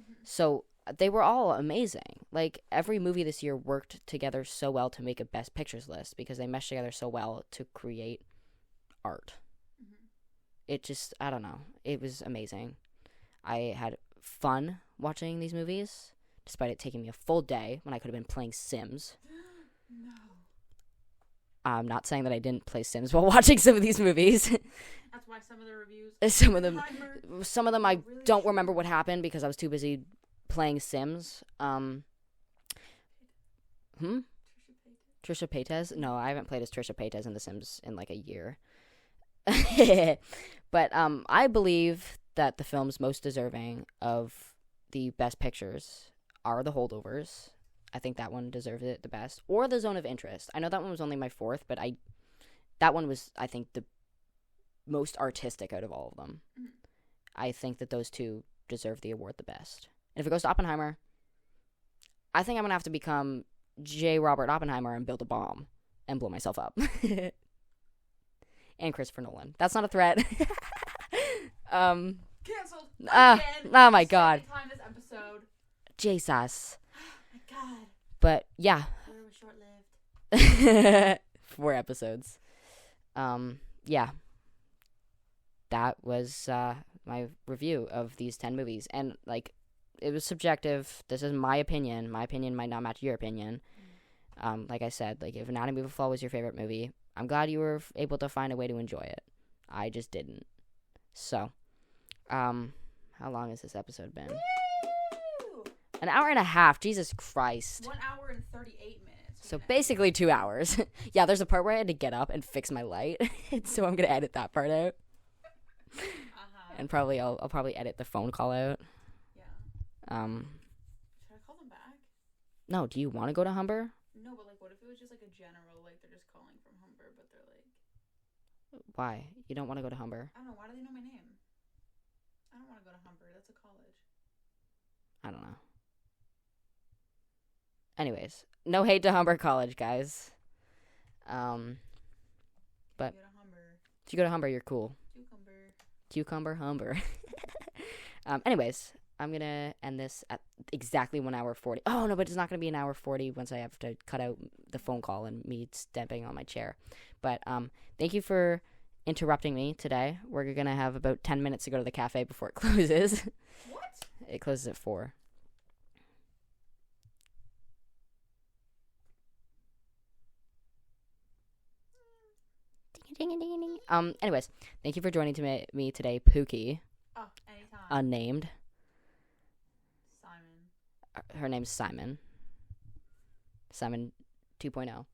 Mm-hmm. So they were all amazing. Like, every movie this year worked together so well to make a Best Pictures list because they meshed together so well to create art. Mm-hmm. It just, I don't know. It was amazing. I had fun watching these movies, despite it taking me a full day when I could have been playing Sims. No. I'm not saying that I didn't play Sims while watching some of these movies. That's why some of the reviews. some of them I really don't remember what happened because I was too busy playing Sims. Trisha Paytas? No, I haven't played as Trisha Paytas in The Sims in like a year. But I believe that the films most deserving of the Best Pictures are The Holdovers. I think that one deserved it the best. Or The Zone of Interest. I know that one was only my 4th, but that one was, I think, the most artistic out of all of them. Mm. I think that those two deserve the award the best. And if it goes to Oppenheimer, I think I'm going to have to become J. Robert Oppenheimer and build a bomb and blow myself up. And Christopher Nolan. That's not a threat. Cancelled. Oh my God. Second time this episode. Jesus. My God. But yeah. It was short-lived. 4 episodes. Yeah. That was my review of these 10 movies. And, like, it was subjective. This is my opinion. My opinion might not match your opinion. Like I said, like, if Anatomy of a Fall was your favorite movie, I'm glad you were able to find a way to enjoy it. I just didn't. So, how long has this episode been? Woo! An hour and a half. Jesus Christ. 1 hour and 38 minutes. So basically 2 hours. Yeah, there's a part where I had to get up and fix my light. So I'm going to edit that part out. And probably I'll probably edit the phone call out. Yeah. Should I call them back? No, do you want to go to Humber? No, but like what if it was just like a general, like they're just calling from Humber, but they're like, Why? You don't want to go to Humber? I don't know, why do they know my name? I don't want to go to Humber. That's a college. I don't know. Anyways, no hate to Humber College, guys. But Go to Humber. if you go to Humber, you're cool. Cucumber. Humber. Anyways, I'm going to end this at exactly 1 hour 40. Oh, no, but it's not going to be an hour 40 once I have to cut out the phone call and me stepping on my chair. But thank you for interrupting me today. We're going to have about 10 minutes to go to the cafe before it closes. What? It closes at 4. Ding, ding, ding, ding. Anyways, thank you for joining me today, Pookie. Oh, anytime. Unnamed. Simon. Her name's Simon. Simon 2.0.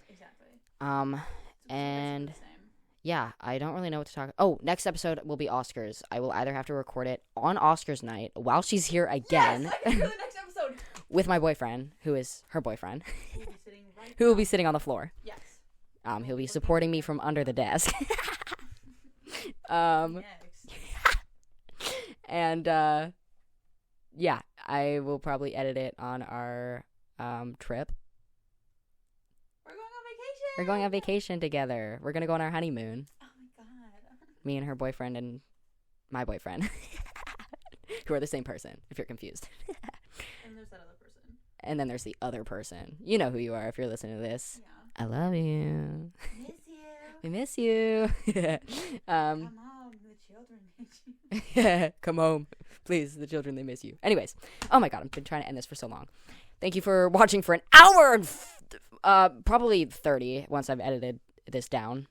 Exactly. And yeah, I don't really know what to talk. Oh, next episode will be Oscars. I will either have to record it on Oscars night while she's here again. Yes, I can do the next episode. With my boyfriend, who is her boyfriend, Who will be sitting right who will be sitting on the floor. Yes. He'll be supporting me from under the desk. Next. And yeah, I will probably edit it on our trip. We're going on vacation. We're going on vacation together. We're gonna go on our honeymoon. Oh my God. Me and her boyfriend and my boyfriend, who are the same person. If you're confused. And there's that other person. And then there's the other person. You know who you are if you're listening to this. Yeah. I love you. Miss you. We miss you. Come on, the children miss you. Come home. Please, the children, they miss you. Anyways. Oh my god, I've been trying to end this for so long. Thank you for watching for an hour and probably 30 once I've edited this down.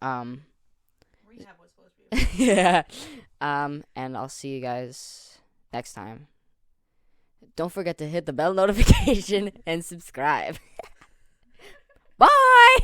Rehab was supposed to be. Yeah. And I'll see you guys next time. Don't forget to hit the bell notification and subscribe. Bye!